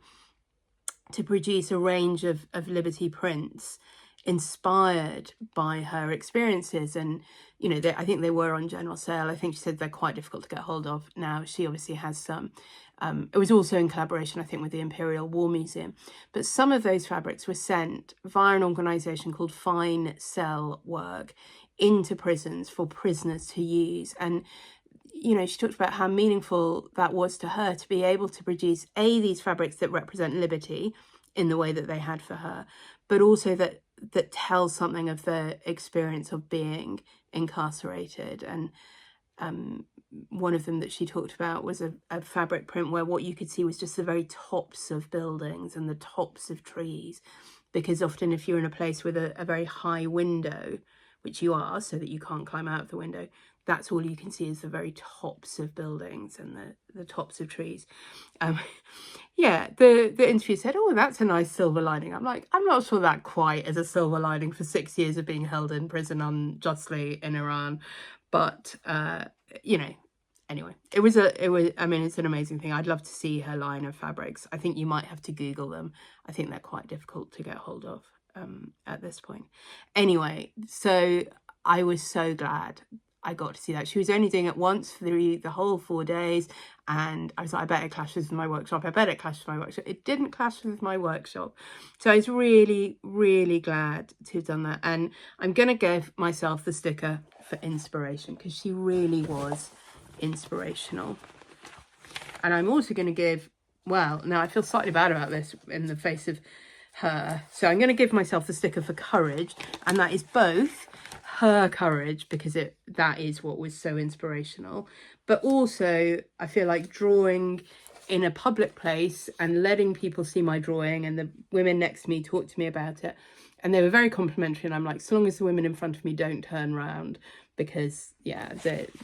[SPEAKER 1] to produce a range of Liberty prints inspired by her experiences. And, you know, I think they were on general sale. I think she said they're quite difficult to get hold of now. She obviously has some. It was also in collaboration, I think, with the Imperial War Museum. But some of those fabrics were sent via an organisation called Fine Cell Work into prisons for prisoners to use. And, you know, she talked about how meaningful that was to her to be able to produce, these fabrics that represent liberty in the way that they had for her, but also that tells something of the experience of being incarcerated. And one of them that she talked about was a fabric print where what you could see was just the very tops of buildings and the tops of trees, because often if you're in a place with a very high window, which you are, so that you can't climb out of the window, that's all you can see is the very tops of buildings and the tops of trees. Yeah, the interview said, oh, that's a nice silver lining. I'm like, I'm not sure that quite is a silver lining for 6 years of being held in prison unjustly in Iran. But, you know, anyway, it was, I mean, it's an amazing thing. I'd love to see her line of fabrics. I think you might have to Google them. I think they're quite difficult to get hold of at this point. Anyway, so I was so glad I got to see that. She was only doing it once for the whole 4 days, and I was like, I bet it clashes with my workshop. I bet it clashes with my workshop. It didn't clash with my workshop. So I was really, really glad to have done that. And I'm going to give myself the sticker for inspiration, because she really was inspirational. And I'm also going to give, well, now I feel slightly bad about this in the face of her. So I'm going to give myself the sticker for courage, and that is both her courage, because that is what was so inspirational, but also I feel like drawing in a public place and letting people see my drawing, and the women next to me talk to me about it, and they were very complimentary, and I'm like, so long as the women in front of me don't turn around, because yeah,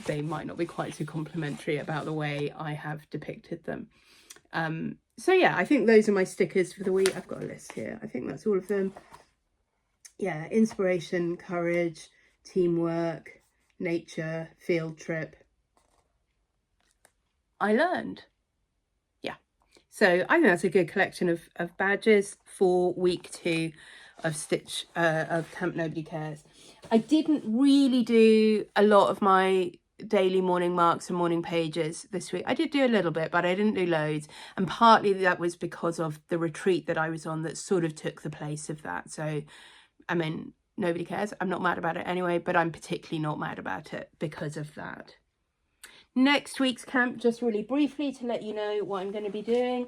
[SPEAKER 1] they might not be quite so complimentary about the way I have depicted them. So yeah, I think those are my stickers for the week. I've got a list here. I think that's all of them. Yeah, inspiration, courage, teamwork, nature, field trip. I learned. Yeah. So I think that's a good collection of badges for week 2 of Camp Nobody Cares. I didn't really do a lot of my daily morning marks and morning pages this week. I did do a little bit, but I didn't do loads, and partly that was because of the retreat that I was on that sort of took the place of that. So I mean, nobody cares. I'm not mad about it anyway, but I'm particularly not mad about it because of that. Next week's camp, just really briefly to let you know what I'm going to be doing.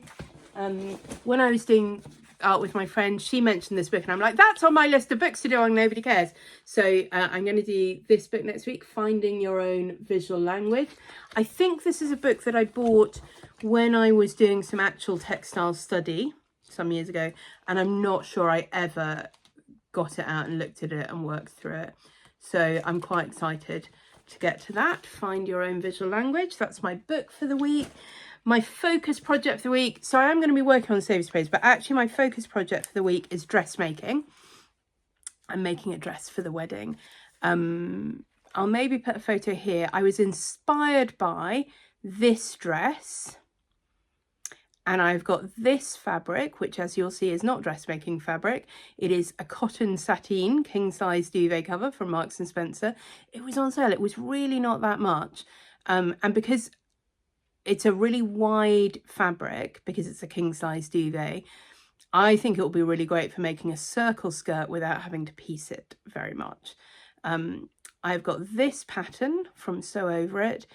[SPEAKER 1] When I was doing art with my friend, she mentioned this book, and I'm like, that's on my list of books to do on Nobody Cares. So I'm going to do this book next week, Finding Your Own Visual Language. I think this is a book that I bought when I was doing some actual textile study some years ago, and I'm not sure I ever got it out and looked at it and worked through it. So I'm quite excited to get to that. Find Your Own Visual Language. That's my book for the week. My focus project for the week. So I am going to be working on the Save Space, but actually my focus project for the week is dressmaking. I'm making a dress for the wedding. I'll maybe put a photo here. I was inspired by this dress, and I've got this fabric, which as you'll see is not dressmaking fabric. It is a cotton sateen king size duvet cover from Marks and Spencer. It was on sale. It was really not that much. And because it's a really wide fabric, because it's a king size duvet, I think it will be really great for making a circle skirt without having to piece it very much. I've got this pattern from Sew Over It,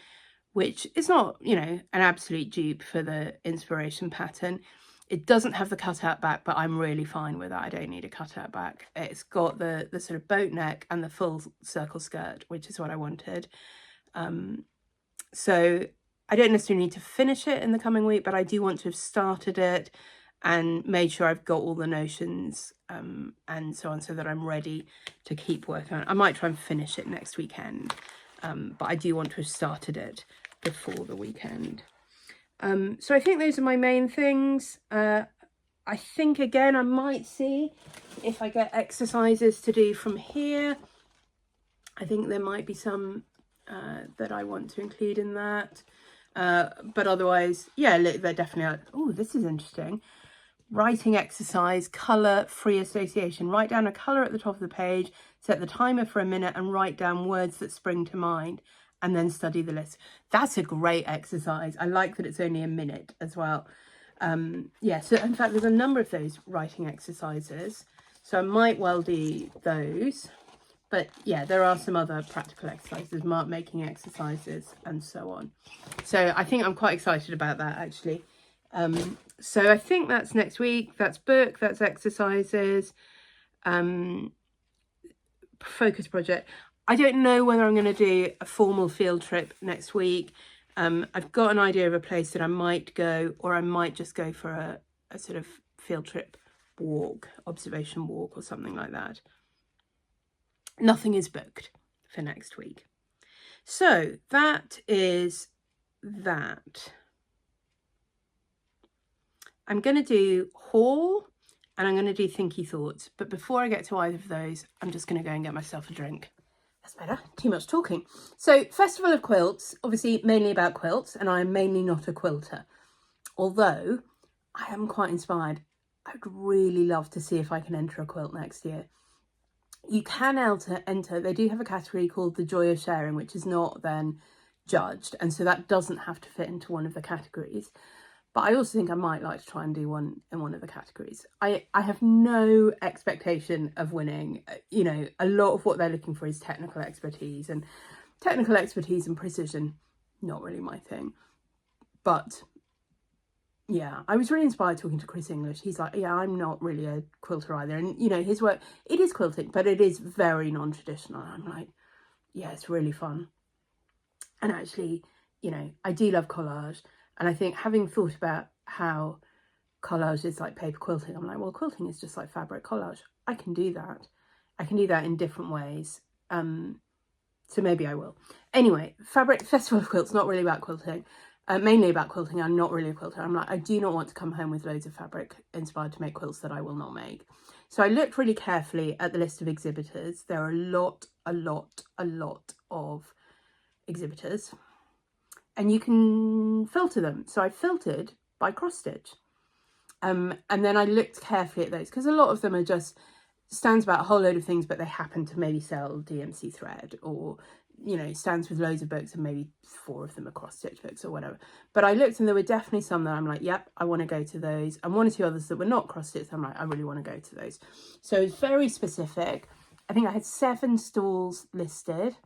[SPEAKER 1] which is not, you know, an absolute dupe for the inspiration pattern. It doesn't have the cutout back, but I'm really fine with that. I don't need a cutout back. It's got the sort of boat neck and the full circle skirt, which is what I wanted. So I don't necessarily need to finish it in the coming week, but I do want to have started it and made sure I've got all the notions and so on, so that I'm ready to keep working on it. I might try and finish it next weekend, but I do want to have started it before the weekend. So I think those are my main things. I think, again, I might see if I get exercises to do from here. I think there might be some that I want to include in that. But otherwise, yeah, they're definitely... Oh, this is interesting. Writing exercise, colour-free association. Write down a colour at the top of the page, set the timer for a minute, and write down words that spring to mind, and then study the list. That's a great exercise. I like that it's only a minute as well. Yeah, so in fact, there's a number of those writing exercises, so I might well do those. But yeah, there are some other practical exercises, mark making exercises, and so on. So I think I'm quite excited about that, actually. So I think that's next week. That's book, that's exercises, focus project. I don't know whether I'm going to do a formal field trip next week. I've got an idea of a place that I might go, or I might just go for a sort of field trip walk, observation walk or something like that. Nothing is booked for next week. So that is that. I'm going to do haul and I'm going to do thinky thoughts. But before I get to either of those, I'm just going to go and get myself a drink. That's better. Too much talking. So Festival of Quilts, obviously mainly about quilts, and I am mainly not a quilter. Although I am quite inspired. I'd really love to see if I can enter a quilt next year. You can enter, they do have a category called the joy of sharing, which is not then judged, and so that doesn't have to fit into one of the categories. But I also think I might like to try and do one in one of the categories. I have no expectation of winning. You know, a lot of what they're looking for is technical expertise and precision, not really my thing. But yeah, I was really inspired talking to Chris English. He's like, yeah, I'm not really a quilter either. And, you know, his work, it is quilting, but it is very non-traditional. I'm like, yeah, it's really fun. And actually, you know, I do love collage. And I think having thought about how collage is like paper quilting, I'm like, well, quilting is just like fabric collage. I can do that. I can do that in different ways. So maybe I will. Anyway, Fabric Festival of Quilts, not really about quilting. Mainly about quilting. I'm not really a quilter. I'm like, I do not want to come home with loads of fabric inspired to make quilts that I will not make. So I looked really carefully at the list of exhibitors. There are a lot of exhibitors, and you can filter them. So I filtered by cross stitch. And then I looked carefully at those, because a lot of them are just stands about a whole load of things, but they happen to maybe sell DMC thread, or, you know, stands with loads of books and maybe 4 of them are cross stitch books or whatever. But I looked and there were definitely some that I'm like, yep, I want to go to those. And 1 or 2 others that were not cross stitch, I'm like, I really want to go to those. So it's very specific. I think I had 7 stalls listed.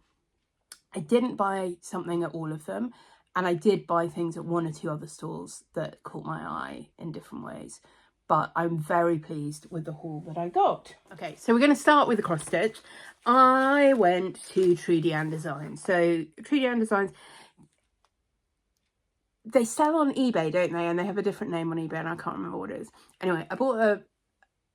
[SPEAKER 1] I didn't buy something at all of them. And I did buy things at 1 or 2 other stalls that caught my eye in different ways. But I'm very pleased with the haul that I got. Okay, so we're going to start with the cross stitch. I went to Trudy Ann Designs. So Trudy Ann Designs, they sell on eBay, don't they? And they have a different name on eBay, and I can't remember what it is. Anyway, I bought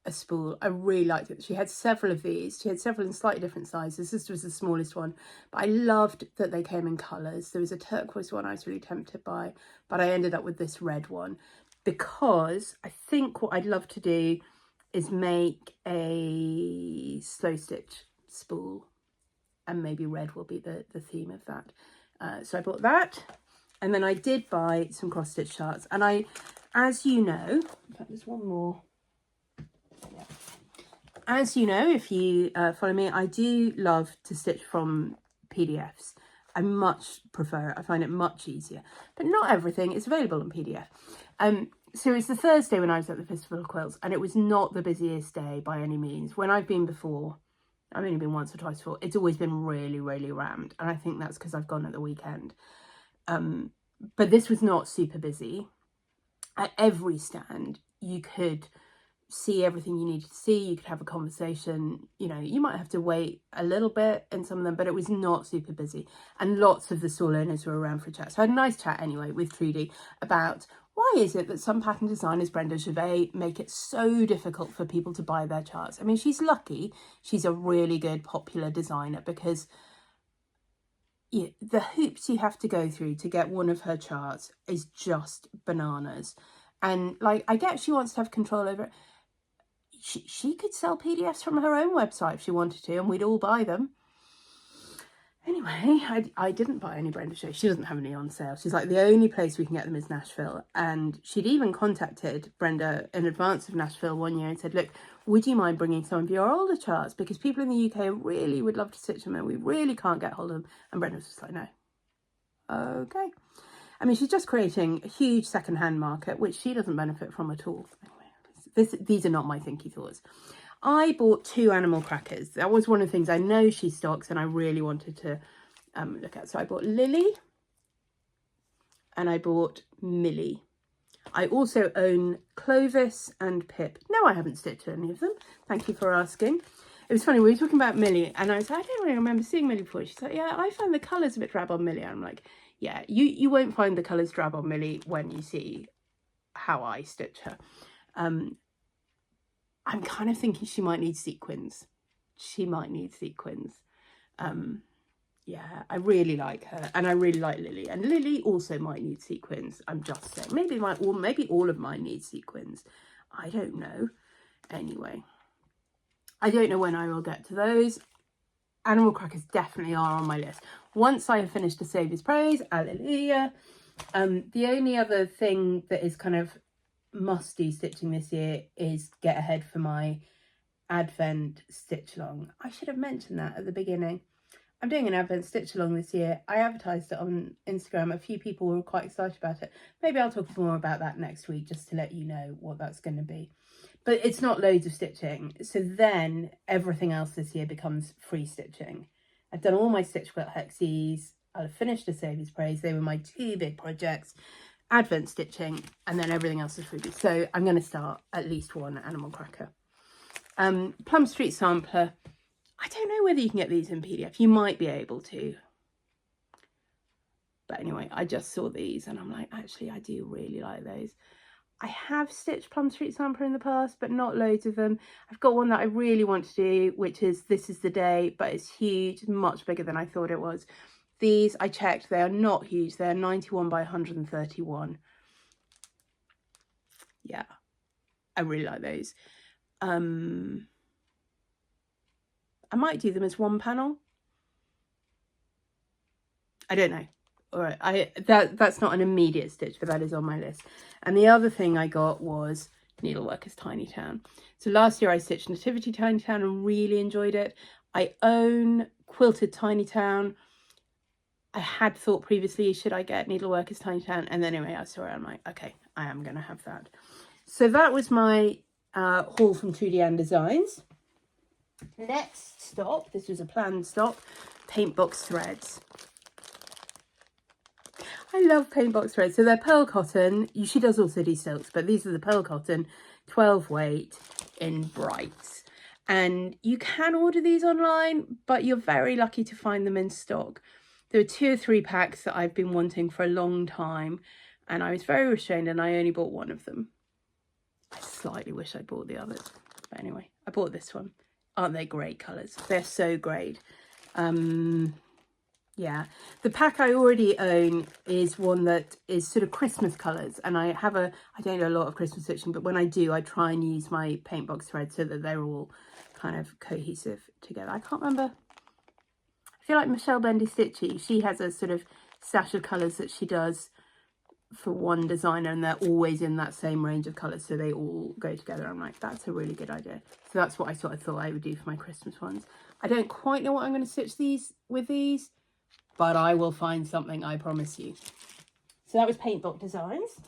[SPEAKER 1] a spool. I really liked it. She had several of these. She had several in slightly different sizes. This was the smallest one, but I loved that they came in colours. There was a turquoise one I was really tempted by, but I ended up with this red one, because I think what I'd love to do is make a slow stitch spool, and maybe red will be the theme of that. So I bought that, and then I did buy some cross stitch charts. And I, as you know, in fact there's one more. Yeah. As you know, if you follow me, I do love to stitch from PDFs. I much prefer it. I find it much easier, but not everything is available in PDF. So it's the Thursday when I was at the Festival of Quilts, and it was not the busiest day by any means. When I've been before, I've only been once or twice before, it's always been really, really rammed. And I think that's because I've gone at the weekend. But this was not super busy. At every stand, you could see everything you needed to see. You could have a conversation. You know, you might have to wait a little bit in some of them, but it was not super busy. And lots of the stall owners were around for a chat. So I had a nice chat anyway with Trudy about why is it that some pattern designers, Brenda Gervais, make it so difficult for people to buy their charts. I mean, she's lucky. She's a really good popular designer, because the hoops you have to go through to get one of her charts is just bananas. And like, I get she wants to have control over it. She could sell PDFs from her own website if she wanted to, and we'd all buy them. Anyway, I didn't buy any Brenda Gervais. She doesn't have any on sale. She's like, the only place we can get them is Nashville. And she'd even contacted Brenda in advance of Nashville one year and said, look, would you mind bringing some of your older charts? Because people in the UK really would love to stitch them, and we really can't get hold of them. And Brenda was just like, no. Okay. I mean, she's just creating a huge second-hand market, which she doesn't benefit from at all. Anyway, these are not my thinky thoughts. I bought 2 animal crackers. That was one of the things I know she stocks and I really wanted to look at. So I bought Lily and I bought Millie. I also own Clovis and Pip. No, I haven't stitched any of them. Thank you for asking. It was funny, we were talking about Millie, and I was like, I don't really remember seeing Millie before. She's like, yeah, I find the colours a bit drab on Millie. And I'm like, yeah, you won't find the colours drab on Millie when you see how I stitch her. I'm kind of thinking she might need sequins. She might need sequins. Yeah, I really like her, and I really like Lily. And Lily also might need sequins. I'm just saying. Maybe all of mine need sequins. I don't know. Anyway, I don't know when I will get to those. Animal crackers definitely are on my list. Once I have finished A Saviour's Praise, hallelujah. The only other thing that is kind of must-do stitching this year is get ahead for my Advent stitch along. I should have mentioned that at the beginning. I'm doing an Advent stitch along this year. I advertised it on Instagram. A few people were quite excited about it. Maybe I'll talk more about that next week, just to let you know what that's going to be. But it's not loads of stitching. So then everything else this year becomes free stitching. I've done all my stitch quilt hexies. I'll have finished a Saviour's Praise. They were my 2 big projects. Advent stitching, and then everything else is freebie. So I'm going to start at least one animal cracker. Plum Street Sampler. I don't know whether you can get these in PDF. You might be able to. But anyway, I just saw these and I'm like, actually, I do really like those. I have stitched Plum Street Sampler in the past, but not loads of them. I've got one that I really want to do, which is This Is the Day, but it's huge, much bigger than I thought it was. These, I checked, they are not huge. They're 91 by 131. Yeah, I really like those. I might do them as one panel. I don't know. All right, that's not an immediate stitch, but that is on my list. And the other thing I got was Needleworkers Tiny Town. So last year I stitched Nativity Tiny Town and really enjoyed it. I own Quilted Tiny Town. I had thought previously, should I get Needleworkers Tiny Town? And then anyway, I saw it, I'm like, okay, I am going to have that. So that was my haul from Trudy Ann Designs. Next stop, this was a planned stop, Paintbox Threads. I love Paintbox Threads. So they're pearl cotton. She does also do silks, but these are the pearl cotton, 12 weight in brights. And you can order these online, but you're very lucky to find them in stock. There were 2 or 3 packs that I've been wanting for a long time, and I was very restrained and I only bought one of them. I slightly wish I bought the others, but anyway, I bought this one. Aren't they great colours? They're so great. Yeah, the pack I already own is one that is sort of Christmas colours, and I don't do a lot of Christmas stitching, but when I do, I try and use my Paintbox thread so that they're all kind of cohesive together. I can't remember. I feel like Michelle Bendy Stitchy, she has a sort of stash of colours that she does for one designer, and they're always in that same range of colours, so they all go together. I'm like, that's a really good idea. So that's what I sort of thought I would do for my Christmas ones. I don't quite know what I'm going to stitch with these, but I will find something, I promise you. So that was Paintbox Designs.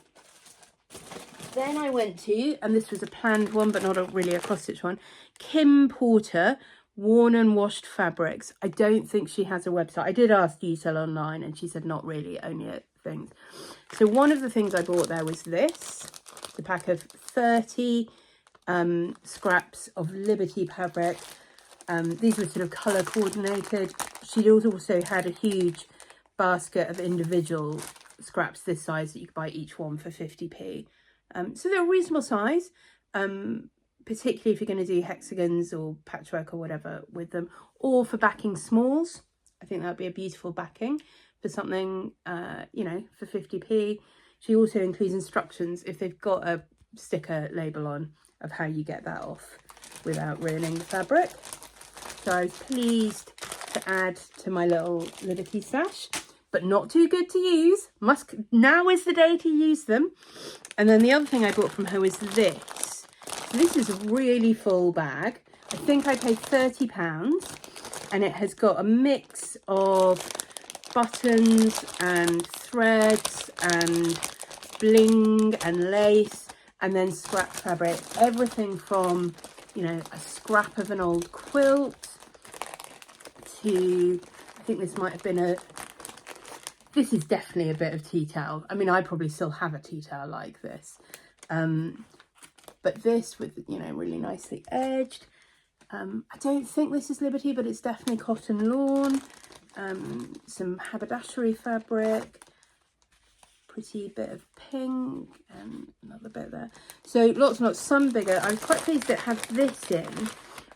[SPEAKER 1] Then I went to, and this was a planned one, but not really a cross-stitch one, Kim Porter, Worn and Washed Fabrics. I don't think she has a website. I did ask, do you sell online? And she said not really, only at things. So one of the things I bought there was this, the pack of 30 scraps of Liberty fabric. These were sort of colour coordinated. She also had a huge basket of individual scraps this size that you could buy each one for 50p. So they're a reasonable size, particularly if you're going to do hexagons or patchwork or whatever with them, or for backing smalls. I think that would be a beautiful backing for something, you know, for 50p. She also includes instructions if they've got a sticker label on of how you get that off without ruining the fabric. So I was pleased to add to my little Liberty stash, but not too good to use. Now is the day to use them. And then the other thing I bought from her was this. This is a really full bag. I think I paid £30, and it has got a mix of buttons and threads and bling and lace, and then scrap fabric. Everything from, you know, a scrap of an old quilt to, I think this might have been this is definitely a bit of tea towel. I mean, I probably still have a tea towel like this. But this with, you know, really nicely edged. I don't think this is Liberty, but it's definitely cotton lawn. Some haberdashery fabric. Pretty bit of pink and another bit there. So lots and lots, some bigger. I was quite pleased that it had this in,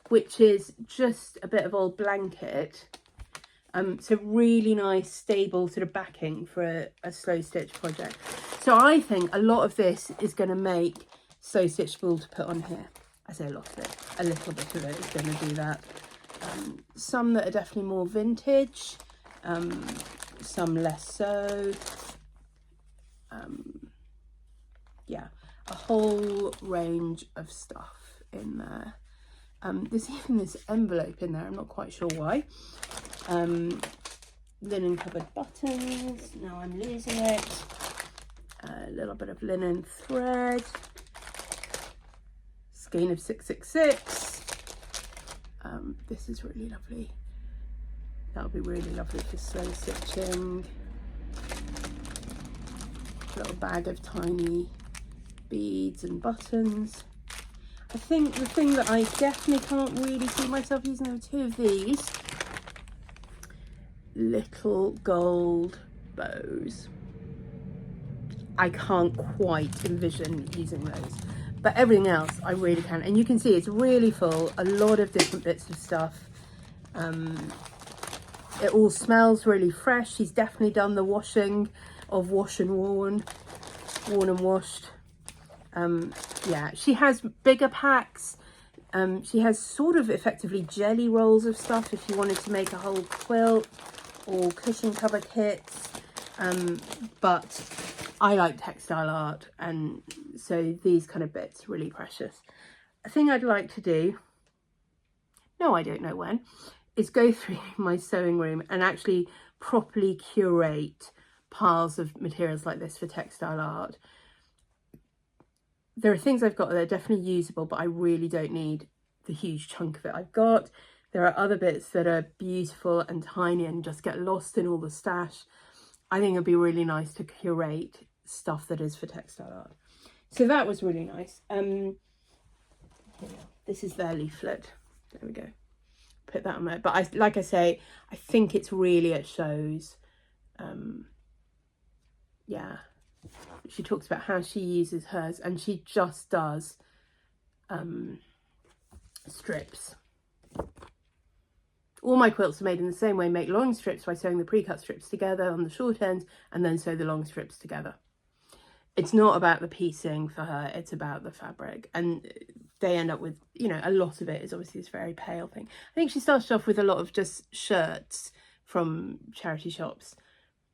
[SPEAKER 1] which is just a bit of old blanket. So really nice, stable sort of backing for a slow stitch project. So I think a lot of this is going to make slow stitchable to put on here. I say a lot of it, a little bit of it is going to do that. Some that are definitely more vintage, some less so. Yeah, a whole range of stuff in there. There's even this envelope in there, I'm not quite sure why. Linen covered buttons, now I'm losing it. A little bit of linen thread. Skein of 666. This is really lovely. That'll be really lovely for slow stitching. A little bag of tiny beads and buttons. I think the thing that I definitely can't really see myself using, there are two of these little gold bows. I can't quite envision using those, but everything else I really can. And you can see it's really full, a lot of different bits of stuff. It all smells really fresh. She's definitely done the washing of wash and worn and washed. Yeah, she has bigger packs. She has sort of effectively jelly rolls of stuff if you wanted to make a whole quilt or cushion cover kits. But I like textile art, and so these kind of bits are really precious. A thing I'd like to do, no, I don't know when, is go through my sewing room and actually properly curate piles of materials like this for textile art. There are things I've got that are definitely usable, but I really don't need the huge chunk of it I've got. There are other bits that are beautiful and tiny and just get lost in all the stash. I think it'd be really nice to curate stuff that is for textile art. So that was really nice. This is their leaflet. There we go. Put that on there. But like I say, I think it's really at shows. Yeah. She talks about how she uses hers, and she just does strips. All my quilts are made in the same way. Make long strips by sewing the pre-cut strips together on the short ends and then sew the long strips together. It's not about the piecing for her, it's about the fabric. And they end up with, you know, a lot of it is obviously this very pale thing. I think she started off with a lot of just shirts from charity shops,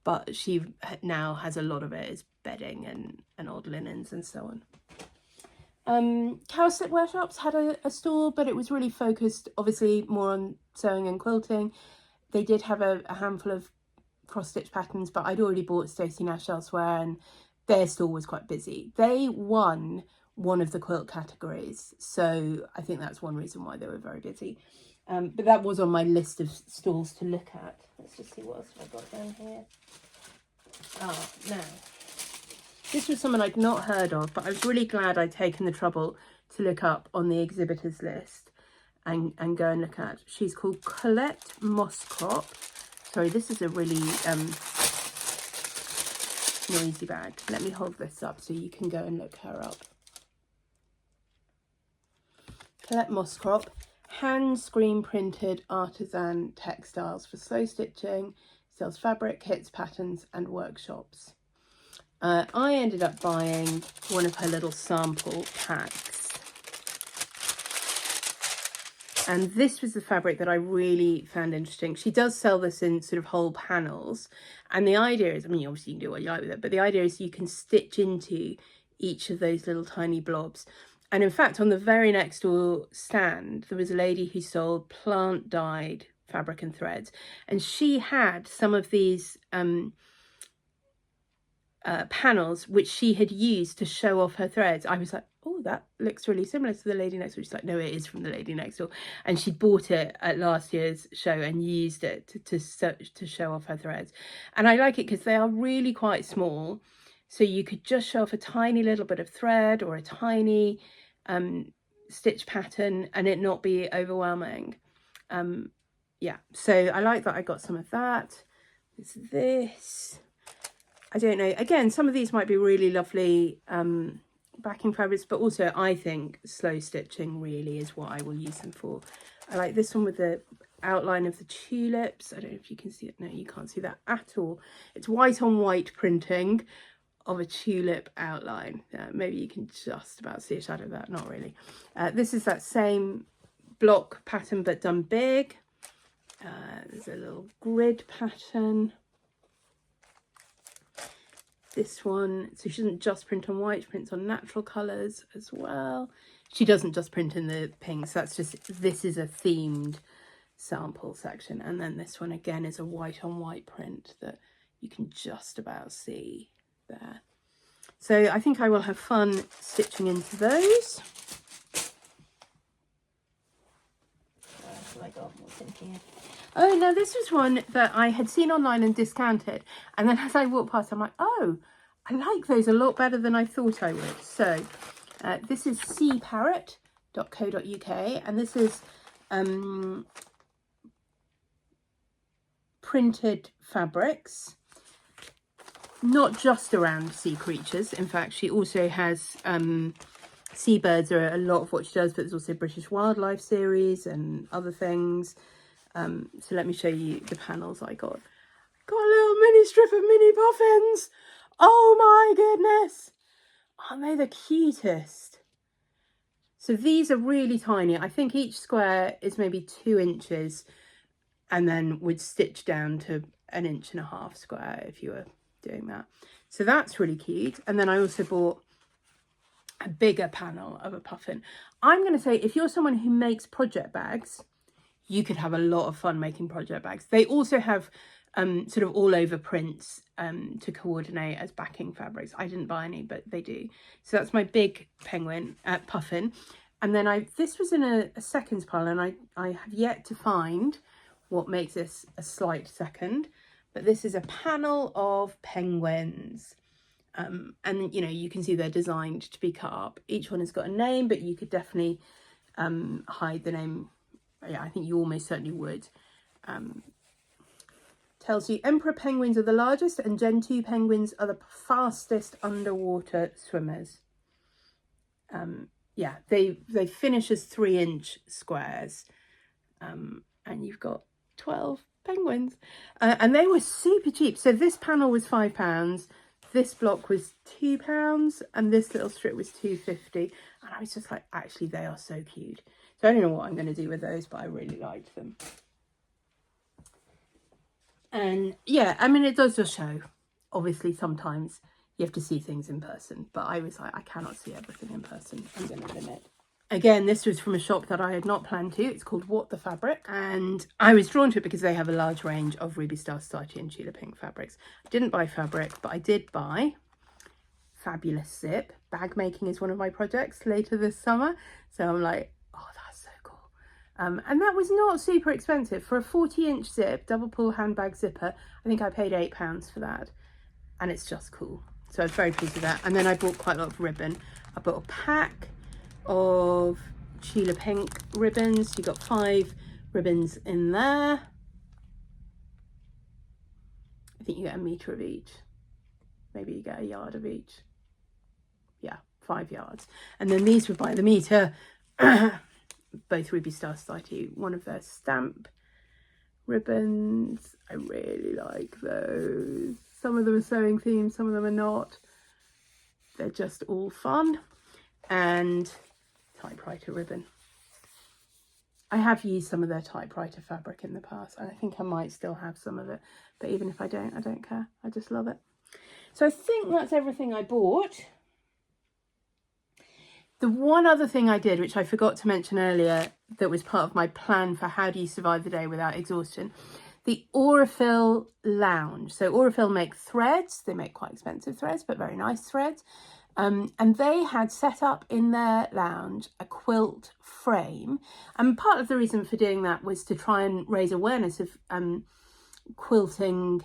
[SPEAKER 1] but she now has a lot of it is bedding and odd linens and so on. Cowslip Workshops had a stall, but it was really focused obviously more on sewing and quilting. They did have a handful of cross stitch patterns, but I'd already bought Stacey Nash elsewhere and their stall was quite busy. They won one of the quilt categories, so I think that's one reason why they were very busy. But that was on my list of stalls to look at. Let's just see what else I've got down here. Now, this was someone I'd not heard of, but I was really glad I'd taken the trouble to look up on the exhibitors list and go and look at. She's called Colette Mosscrop. Sorry, this is a really noisy bag. Let me hold this up so you can go and look her up. Colette Mosscrop, hand screen printed artisan textiles for slow stitching, sells fabric, kits, patterns and workshops. I ended up buying one of her little sample packs. And this was the fabric that I really found interesting. She does sell this in sort of whole panels. And the idea is, I mean, obviously you can do what you like with it, but the idea is you can stitch into each of those little tiny blobs. And in fact, on the very next door stand, there was a lady who sold plant dyed fabric and threads. And she had some of these panels which she had used to show off her threads. I was like, oh, that looks really similar to the lady next door. She's like, no, it is from the lady next door. And she bought it at last year's show and used it to show off her threads. And I like it because they are really quite small, so you could just show off a tiny little bit of thread or a tiny stitch pattern and it not be overwhelming. Yeah, so I like that I got some of that. There's this. I don't know, again, some of these might be really lovely backing fabrics, but also I think slow stitching really is what I will use them for. I like this one with the outline of the tulips. I don't know if you can see it. No, you can't see that at all. It's white on white printing of a tulip outline. Maybe you can just about see a shadow of that, not really. This is that same block pattern but done big. There's a little grid pattern. This one, so she doesn't just print on white, she prints on natural colours as well. She doesn't just print in the pinks. That's just, this is a themed sample section. And then this one again is a white on white print that you can just about see there. So I think I will have fun stitching into those. Oh, now this was one that I had seen online and discounted. And then as I walked past, I'm like, oh, I like those a lot better than I thought I would. So this is seaparrot.co.uk, and this is printed fabrics, not just around sea creatures. In fact, she also has seabirds are a lot of what she does, but there's also British wildlife series and other things. So let me show you the panels I got. Got a little mini strip of mini puffins. Oh my goodness. Aren't they the cutest? So these are really tiny. I think each square is maybe 2 inches and then would stitch down to 1.5 inches square if you were doing that. So that's really cute. And then I also bought a bigger panel of a puffin. I'm going to say if you're someone who makes project bags, you could have a lot of fun making project bags. They also have sort of all over prints to coordinate as backing fabrics. I didn't buy any, but they do. So that's my big penguin puffin. And then this was in a seconds pile, and I have yet to find what makes this a slight second. But this is a panel of penguins. And you know, you can see they're designed to be cut up. Each one has got a name, but you could definitely hide the name. Yeah, I think you almost certainly would. Tells you Emperor penguins are the largest and Gen 2 penguins are the fastest underwater swimmers. Yeah, they finish as 3-inch squares. And you've got 12 penguins. And they were super cheap. So this panel was £5. This block was £2 and this little strip was £2.50. And I was just like, actually, they are so cute. So I don't know what I'm going to do with those, but I really liked them. And yeah, I mean, it does just show. Obviously, sometimes you have to see things in person, but I was like, I cannot see everything in person. I'm going to limit. Again, this was from a shop that I had not planned to. It's called What the Fabric. And I was drawn to it because they have a large range of Ruby Star Society and Sheila Pink fabrics. I didn't buy fabric, but I did buy fabulous zip. Bag making is one of my projects later this summer. So I'm like, oh, that's so cool. And that was not super expensive. For a 40-inch zip, double pull handbag zipper, I think I paid £8 for that. And it's just cool. So I was very pleased with that. And then I bought quite a lot of ribbon. I bought a pack of Sheila Pink ribbons. You got 5 ribbons in there. I think you get 1 metre of each. Maybe you get 1 yard of each. Yeah, 5 yards. And then these were by the metre. Both Ruby Star Society, one of their stamp ribbons. I really like those. Some of them are sewing themed, some of them are not. They're just all fun. And typewriter ribbon. I have used some of their typewriter fabric in the past, and I think I might still have some of it. But even if I don't care. I just love it. So I think that's everything I bought. The one other thing I did, which I forgot to mention earlier, that was part of my plan for how do you survive the day without exhaustion, the Aurifil Lounge. So Aurifil make threads. They make quite expensive threads, but very nice threads. And they had set up in their lounge a quilt frame. And part of the reason for doing that was to try and raise awareness of quilting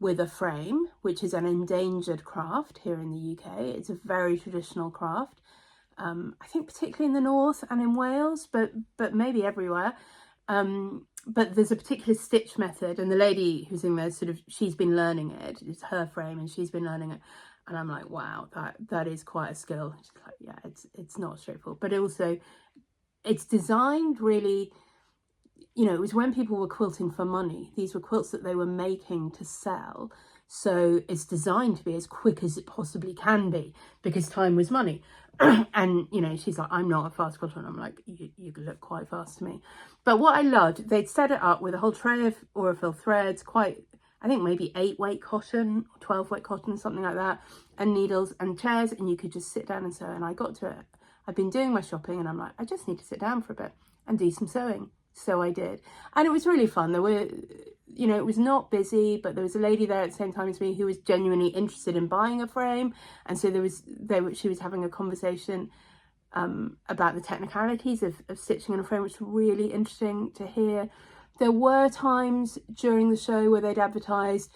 [SPEAKER 1] with a frame, which is an endangered craft here in the UK. It's a very traditional craft. I think particularly in the north and in Wales, but maybe everywhere. But there's a particular stitch method, and the lady who's in there she's been learning it. It's her frame and she's been learning it. And I'm like, wow, that is quite a skill. She's like, yeah, it's not straightforward, but also it's designed really, you know, it was when people were quilting for money. These were quilts that they were making to sell. So it's designed to be as quick as it possibly can be because time was money. And, you know, she's like, I'm not a fast quilter. And I'm like, you look quite fast to me. But what I loved, they'd set it up with a whole tray of Aurifil threads, I think maybe 8-weight cotton, 12-weight cotton, something like that, and needles and chairs, and you could just sit down and sew. And I got to I've been doing my shopping and I'm like, I just need to sit down for a bit and do some sewing. So I did. And it was really fun. There were, you know, it was not busy, but there was a lady there at the same time as me who was genuinely interested in buying a frame. And so she was having a conversation about the technicalities of stitching on a frame, which was really interesting to hear. There were times during the show where they'd advertised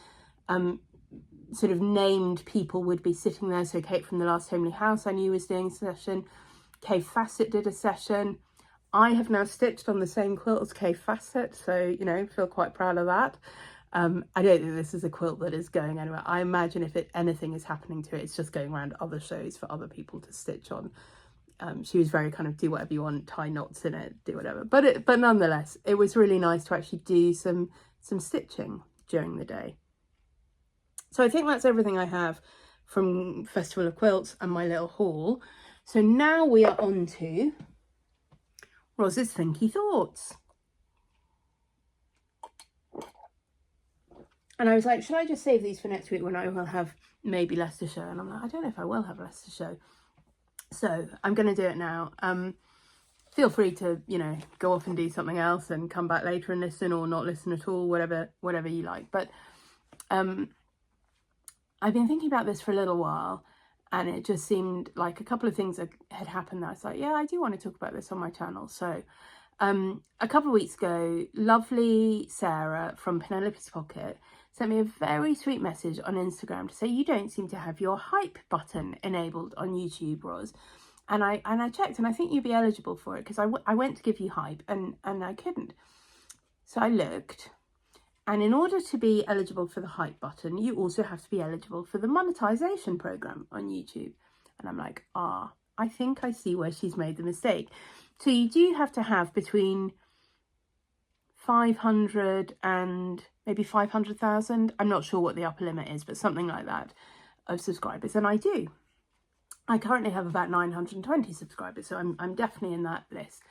[SPEAKER 1] sort of named people would be sitting there. So Kate from The Last Homely House I knew was doing a session. Kay Fassett did a session. I have now stitched on the same quilt as Kay Fassett, so, you know, feel quite proud of that. I don't think this is a quilt that is going anywhere. I imagine if anything is happening to it, it's just going around other shows for other people to stitch on. She was very kind of do whatever you want, tie knots in it, do whatever. But nonetheless, it was really nice to actually do some stitching during the day. So I think that's everything I have from Festival of Quilts and my little haul. So now we are on to Roz's Thinky Thoughts. And I was like, should I just save these for next week when I will have maybe Leicestershire? And I'm like, I don't know if I will have Leicestershire. So I'm going to do it now. Feel free to, you know, go off and do something else and come back later and listen, or not listen at all, whatever you like. But I've been thinking about this for a little while, and it just seemed like a couple of things that had happened that I was like, yeah, I do want to talk about this on my channel. So a couple of weeks ago, lovely Sarah from Penelope's Pocket sent me a very sweet message on Instagram to say, you don't seem to have your hype button enabled on YouTube, Roz. And I checked, and I think you'd be eligible for it, because I went to give you hype and I couldn't. So I looked, and in order to be eligible for the hype button, you also have to be eligible for the monetization program on YouTube. And I'm like, I think I see where she's made the mistake. So you do have to have between 500 and maybe 500,000. I'm not sure what the upper limit is, but something like that, of subscribers. And I do. I currently have about 920 subscribers, so I'm definitely in that list.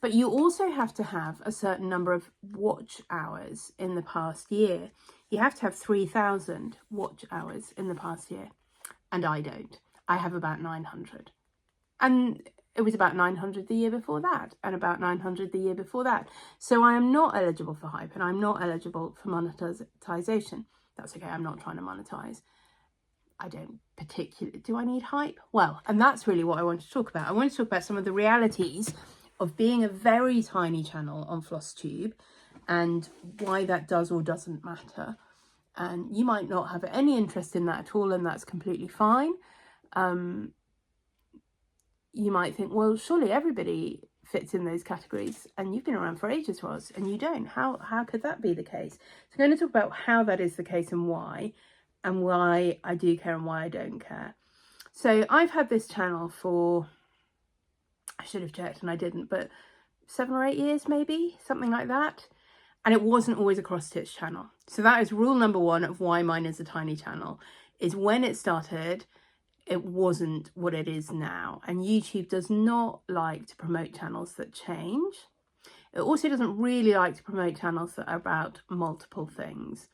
[SPEAKER 1] But you also have to have a certain number of watch hours in the past year. You have to have 3,000 watch hours in the past year. And I don't. I have about 900. And it was about 900 the year before that, and about 900 the year before that. So I am not eligible for hype, and I'm not eligible for monetization. That's okay, I'm not trying to monetize. I don't particularly, do I need hype? Well, and that's really what I want to talk about. I want to talk about some of the realities of being a very tiny channel on Flosstube, and why that does or doesn't matter. And you might not have any interest in that at all, and that's completely fine. You might think, well, surely everybody fits in those categories, and you've been around for ages, Roz, and you don't. How could that be the case? So I'm going to talk about how that is the case, and why I do care and why I don't care. So I've had this channel for, I should have checked and I didn't, but 7 or 8 years maybe, something like that. And it wasn't always a cross-stitch channel. So that is rule number 1 of why mine is a tiny channel, is when it started, it wasn't what it is now. And YouTube does not like to promote channels that change. It also doesn't really like to promote channels that are about multiple things.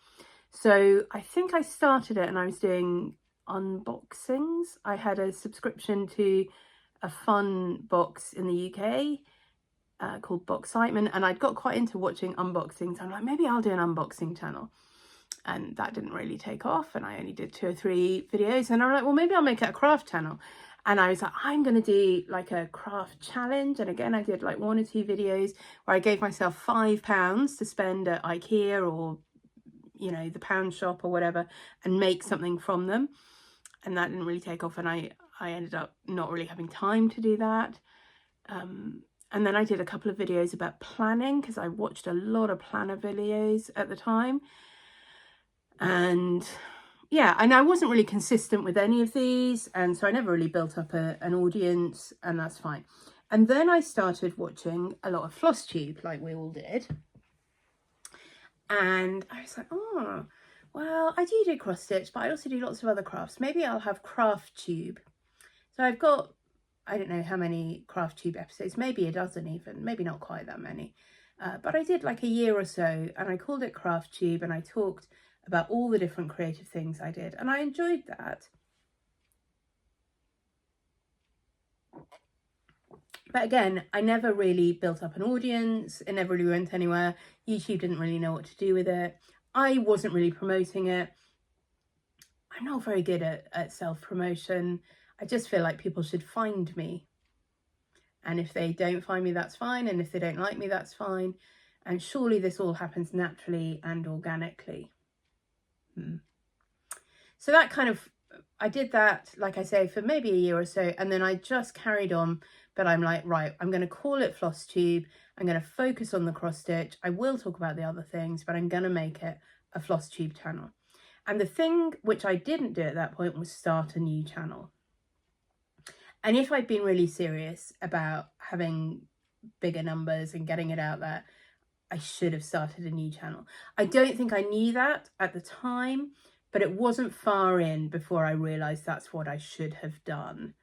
[SPEAKER 1] So I think I started it and I was doing unboxings. I had a subscription to a fun box in the UK called Boxcitement, and I'd got quite into watching unboxings. I'm like, maybe I'll do an unboxing channel. And that didn't really take off, and I only did 2 or 3 videos. And I'm like, well, maybe I'll make it a craft channel. And I was like, I'm going to do like a craft challenge. And again, I did like 1 or 2 videos where I gave myself £5 to spend at IKEA or, you know, the pound shop or whatever, and make something from them. And that didn't really take off, and I ended up not really having time to do that. And then I did a couple of videos about planning, because I watched a lot of planner videos at the time. And yeah, and I wasn't really consistent with any of these, and so I never really built up an audience, and that's fine. And then I started watching a lot of Flosstube, like we all did. And I was like, oh, well, I do cross stitch, but I also do lots of other crafts. Maybe I'll have Craft Tube. So I've got, I don't know how many Craft Tube episodes, maybe a dozen even, maybe not quite that many. But I did like a year or so, and I called it Craft Tube, and I talked about all the different creative things I did, and I enjoyed that. But again, I never really built up an audience. It never really went anywhere. YouTube didn't really know what to do with it. I wasn't really promoting it. I'm not very good at self-promotion. I just feel like people should find me. And if they don't find me, that's fine. And if they don't like me, that's fine. And surely this all happens naturally and organically. So that kind of, I did that, like I say, for maybe a year or so. And then I just carried on. But I'm like, right, I'm going to call it Flosstube. I'm going to focus on the cross stitch. I will talk about the other things, but I'm going to make it a Flosstube channel. And the thing which I didn't do at that point was start a new channel. And if I'd been really serious about having bigger numbers and getting it out there, I should have started a new channel. I don't think I knew that at the time, but it wasn't far in before I realised that's what I should have done.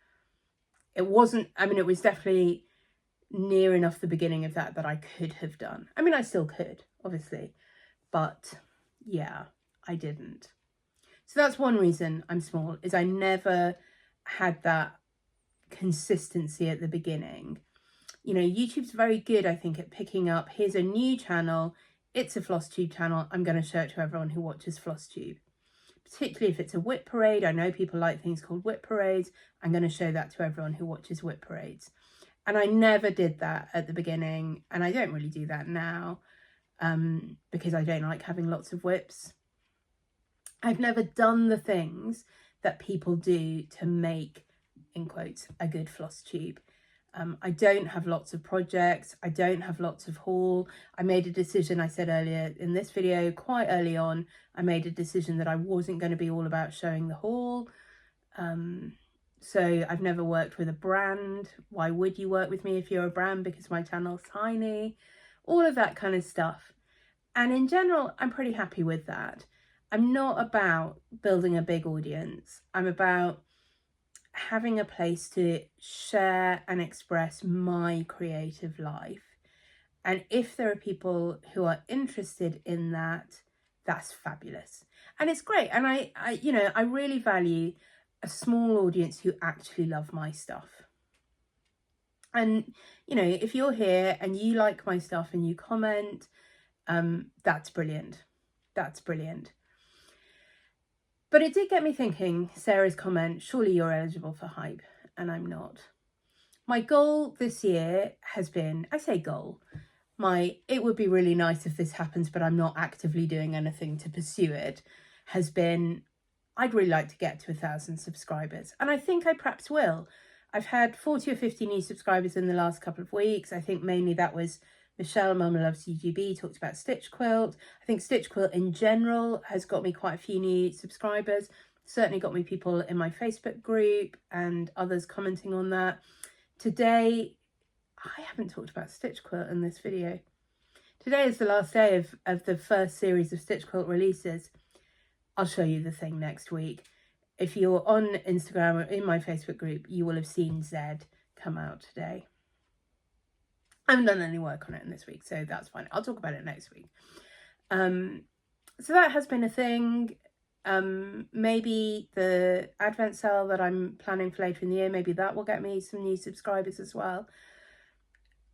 [SPEAKER 1] It wasn't, I mean, it was definitely near enough the beginning of that I could have done. I mean, I still could, obviously, but yeah, I didn't. So that's one reason I'm small, is I never had that consistency at the beginning. You know, YouTube's very good, I think, at picking up, here's a new channel, it's a Flosstube channel, I'm going to show it to everyone who watches Flosstube. Particularly if it's a whip parade. I know people like things called whip parades. I'm going to show that to everyone who watches whip parades. And I never did that at the beginning, and I don't really do that now, because I don't like having lots of whips. I've never done the things that people do to make, in quotes, a good Flosstube. I don't have lots of projects. I don't have lots of haul. I made a decision, I said earlier in this video, quite early on, I made a decision that I wasn't going to be all about showing the haul. So I've never worked with a brand. Why would you work with me if you're a brand? Because my channel's tiny. All of that kind of stuff. And in general, I'm pretty happy with that. I'm not about building a big audience. I'm about having a place to share and express my creative life. And if there are people who are interested in that, that's fabulous. And it's great. And I you know, I really value a small audience who actually love my stuff. And, you know, if you're here and you like my stuff and you comment, that's brilliant. That's brilliant. But it did get me thinking, Sarah's comment, surely you're eligible for hype, and I'm not. My goal this year has been, I say goal, it would be really nice if this happens, but I'm not actively doing anything to pursue it, has been, I'd really like to get to 1,000 subscribers. And I think I perhaps will. I've had 40 or 50 new subscribers in the last couple of weeks. I think mainly that was Michelle, Mama Loves UGB, talked about Stitch Quilt. I think Stitch Quilt in general has got me quite a few new subscribers. Certainly got me people in my Facebook group and others commenting on that. Today, I haven't talked about Stitch Quilt in this video. Today is the last day of the first series of Stitch Quilt releases. I'll show you the thing next week. If you're on Instagram or in my Facebook group, you will have seen Zed come out today. I haven't done any work on it in this week, so that's fine. I'll talk about it next week. So that has been a thing. Maybe the Advent sale that I'm planning for later in the year, maybe that will get me some new subscribers as well.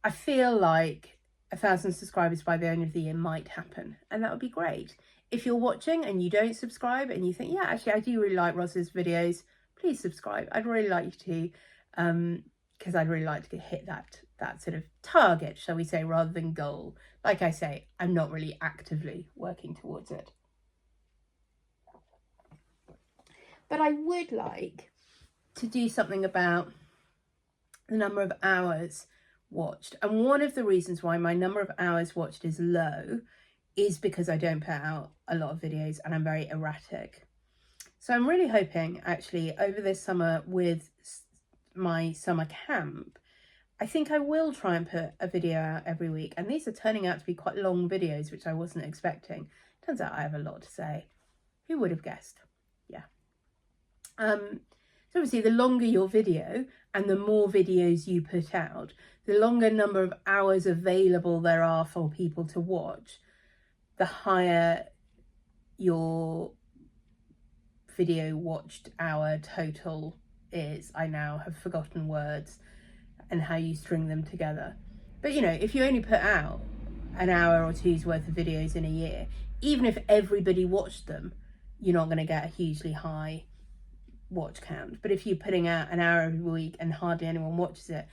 [SPEAKER 1] I feel like 1,000 subscribers by the end of the year might happen, and that would be great. If you're watching and you don't subscribe and you think, yeah, actually, I do really like Ros's videos, please subscribe. I'd really like you to, because I'd really like to hit that sort of target, shall we say, rather than goal. Like I say, I'm not really actively working towards it. But I would like to do something about the number of hours watched. And one of the reasons why my number of hours watched is low is because I don't put out a lot of videos and I'm very erratic. So I'm really hoping, actually, over this summer with my summer camp, I think I will try and put a video out every week. And these are turning out to be quite long videos, which I wasn't expecting. Turns out I have a lot to say. Who would have guessed? Yeah. So obviously, the longer your video and the more videos you put out, the longer number of hours available there are for people to watch, the higher your video watched hour total is. I now have forgotten words. and how you string them together. But you know, if you only put out an hour or two's worth of videos in a year, even if everybody watched them, you're not going to get a hugely high watch count. But if you're putting out an hour every week and hardly anyone watches it,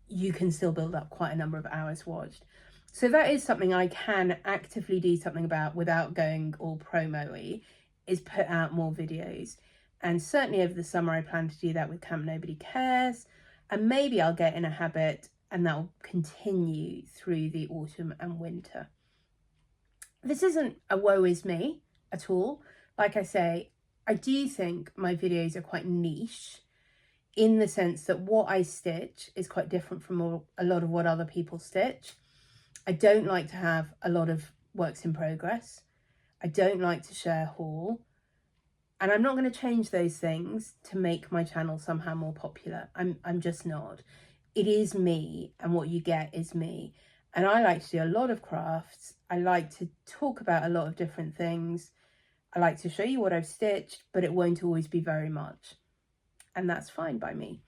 [SPEAKER 1] you can still build up quite a number of hours watched. So that is something I can actively do something about without going all promo-y, is put out more videos. And certainly over the summer I plan to do that with Camp Nobody Cares, and maybe I'll get in a habit and that'll continue through the autumn and winter. This isn't a woe is me at all. Like I say, I do think my videos are quite niche, in the sense that what I stitch is quite different from a lot of what other people stitch. I don't like to have a lot of works in progress. I don't like to share haul. And I'm not going to change those things to make my channel somehow more popular. I'm just not. It is me, and what you get is me. And I like to do a lot of crafts. I like to talk about a lot of different things. I like to show you what I've stitched, but it won't always be very much. And that's fine by me.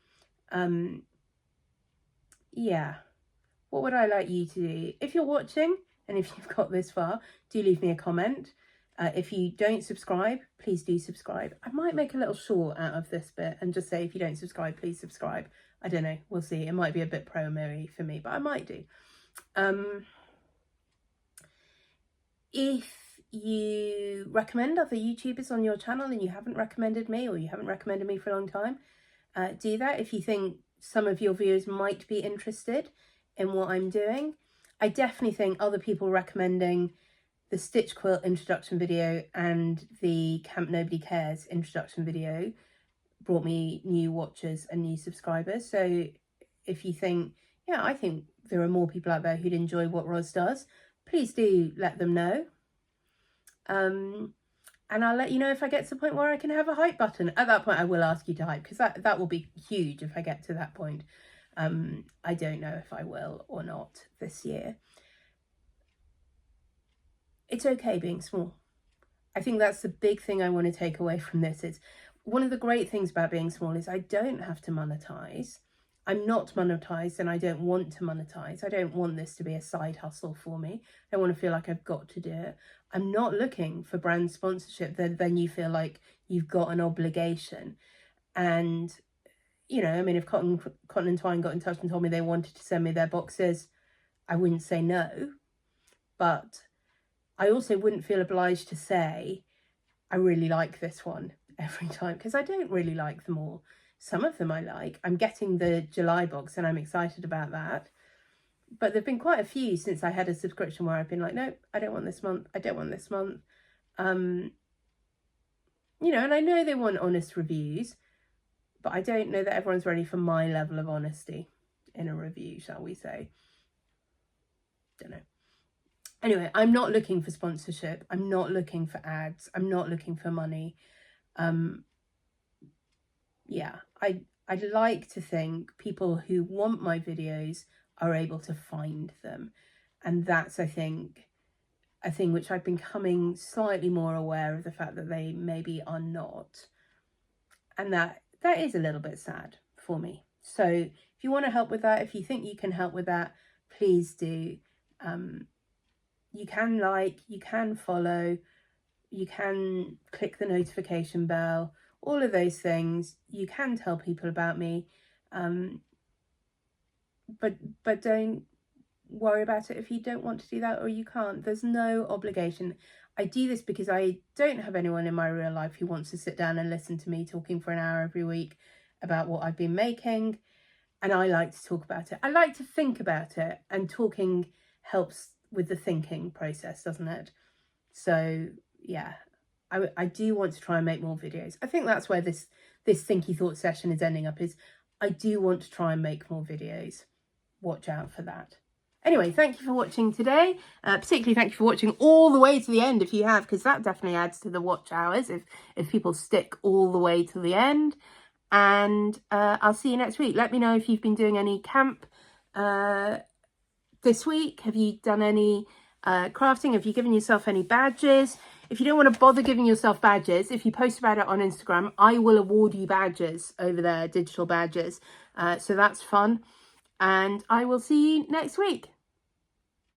[SPEAKER 1] Yeah. What would I like you to do? If you're watching, and if you've got this far, do leave me a comment. If you don't subscribe, please do subscribe. I might make a little short out of this bit and just say, if you don't subscribe, please subscribe. I don't know. We'll see. It might be a bit promo-y for me, but I might do. If you recommend other YouTubers on your channel and you haven't recommended me, or you haven't recommended me for a long time, do that. If you think some of your viewers might be interested in what I'm doing. I definitely think other people recommending the Stitch Quilt introduction video and the Camp Nobody Cares introduction video brought me new watchers and new subscribers. So if you think, yeah, I think there are more people out there who'd enjoy what Roz does, please do let them know. And I'll let you know if I get to the point where I can have a hype button. At that point, I will ask you to hype, because that will be huge if I get to that point. I don't know if I will or not this year. It's okay being small. I think that's the big thing I want to take away from this. Is one of the great things about being small is I don't have to monetize. I'm not monetized, and I don't want to monetize. I don't want this to be a side hustle for me. I don't want to feel like I've got to do it. I'm not looking for brand sponsorship that then you feel like you've got an obligation. And, you know, I mean, if Cotton and Twine got in touch and told me they wanted to send me their boxes, I wouldn't say no. But I also wouldn't feel obliged to say, I really like this one every time, because I don't really like them all. Some of them I like. I'm getting the July box and I'm excited about that. But there've been quite a few since I had a subscription where I've been like, no, I don't want this month. I don't want this month. You know, and I know they want honest reviews, but I don't know that everyone's ready for my level of honesty in a review, shall we say. Don't know. Anyway, I'm not looking for sponsorship. I'm not looking for ads. I'm not looking for money. Yeah, I'd like to think people who want my videos are able to find them. And that's, I think, a thing which I've been becoming slightly more aware of, the fact that they maybe are not. And that is a little bit sad for me. So if you want to help with that, if you think you can help with that, please do. You can like, you can follow, you can click the notification bell, all of those things. You can tell people about me, but don't worry about it if you don't want to do that, or you can't. There's no obligation. I do this because I don't have anyone in my real life who wants to sit down and listen to me talking for an hour every week about what I've been making, and I like to talk about it. I like to think about it, and talking helps with the thinking process, doesn't it? So yeah, I do want to try and make more videos. I think that's where this Thinky Thought session is ending up, is I do want to try and make more videos. Watch out for that. Anyway, thank you for watching today. Particularly thank you for watching all the way to the end, if you have, because that definitely adds to the watch hours if people stick all the way to the end. And I'll see you next week. Let me know if you've been doing any camp this week. Have you done any crafting? Have you given yourself any badges? If you don't want to bother giving yourself badges, if you post about it on Instagram, I will award you badges over there, digital badges. So that's fun. and I will see you next week.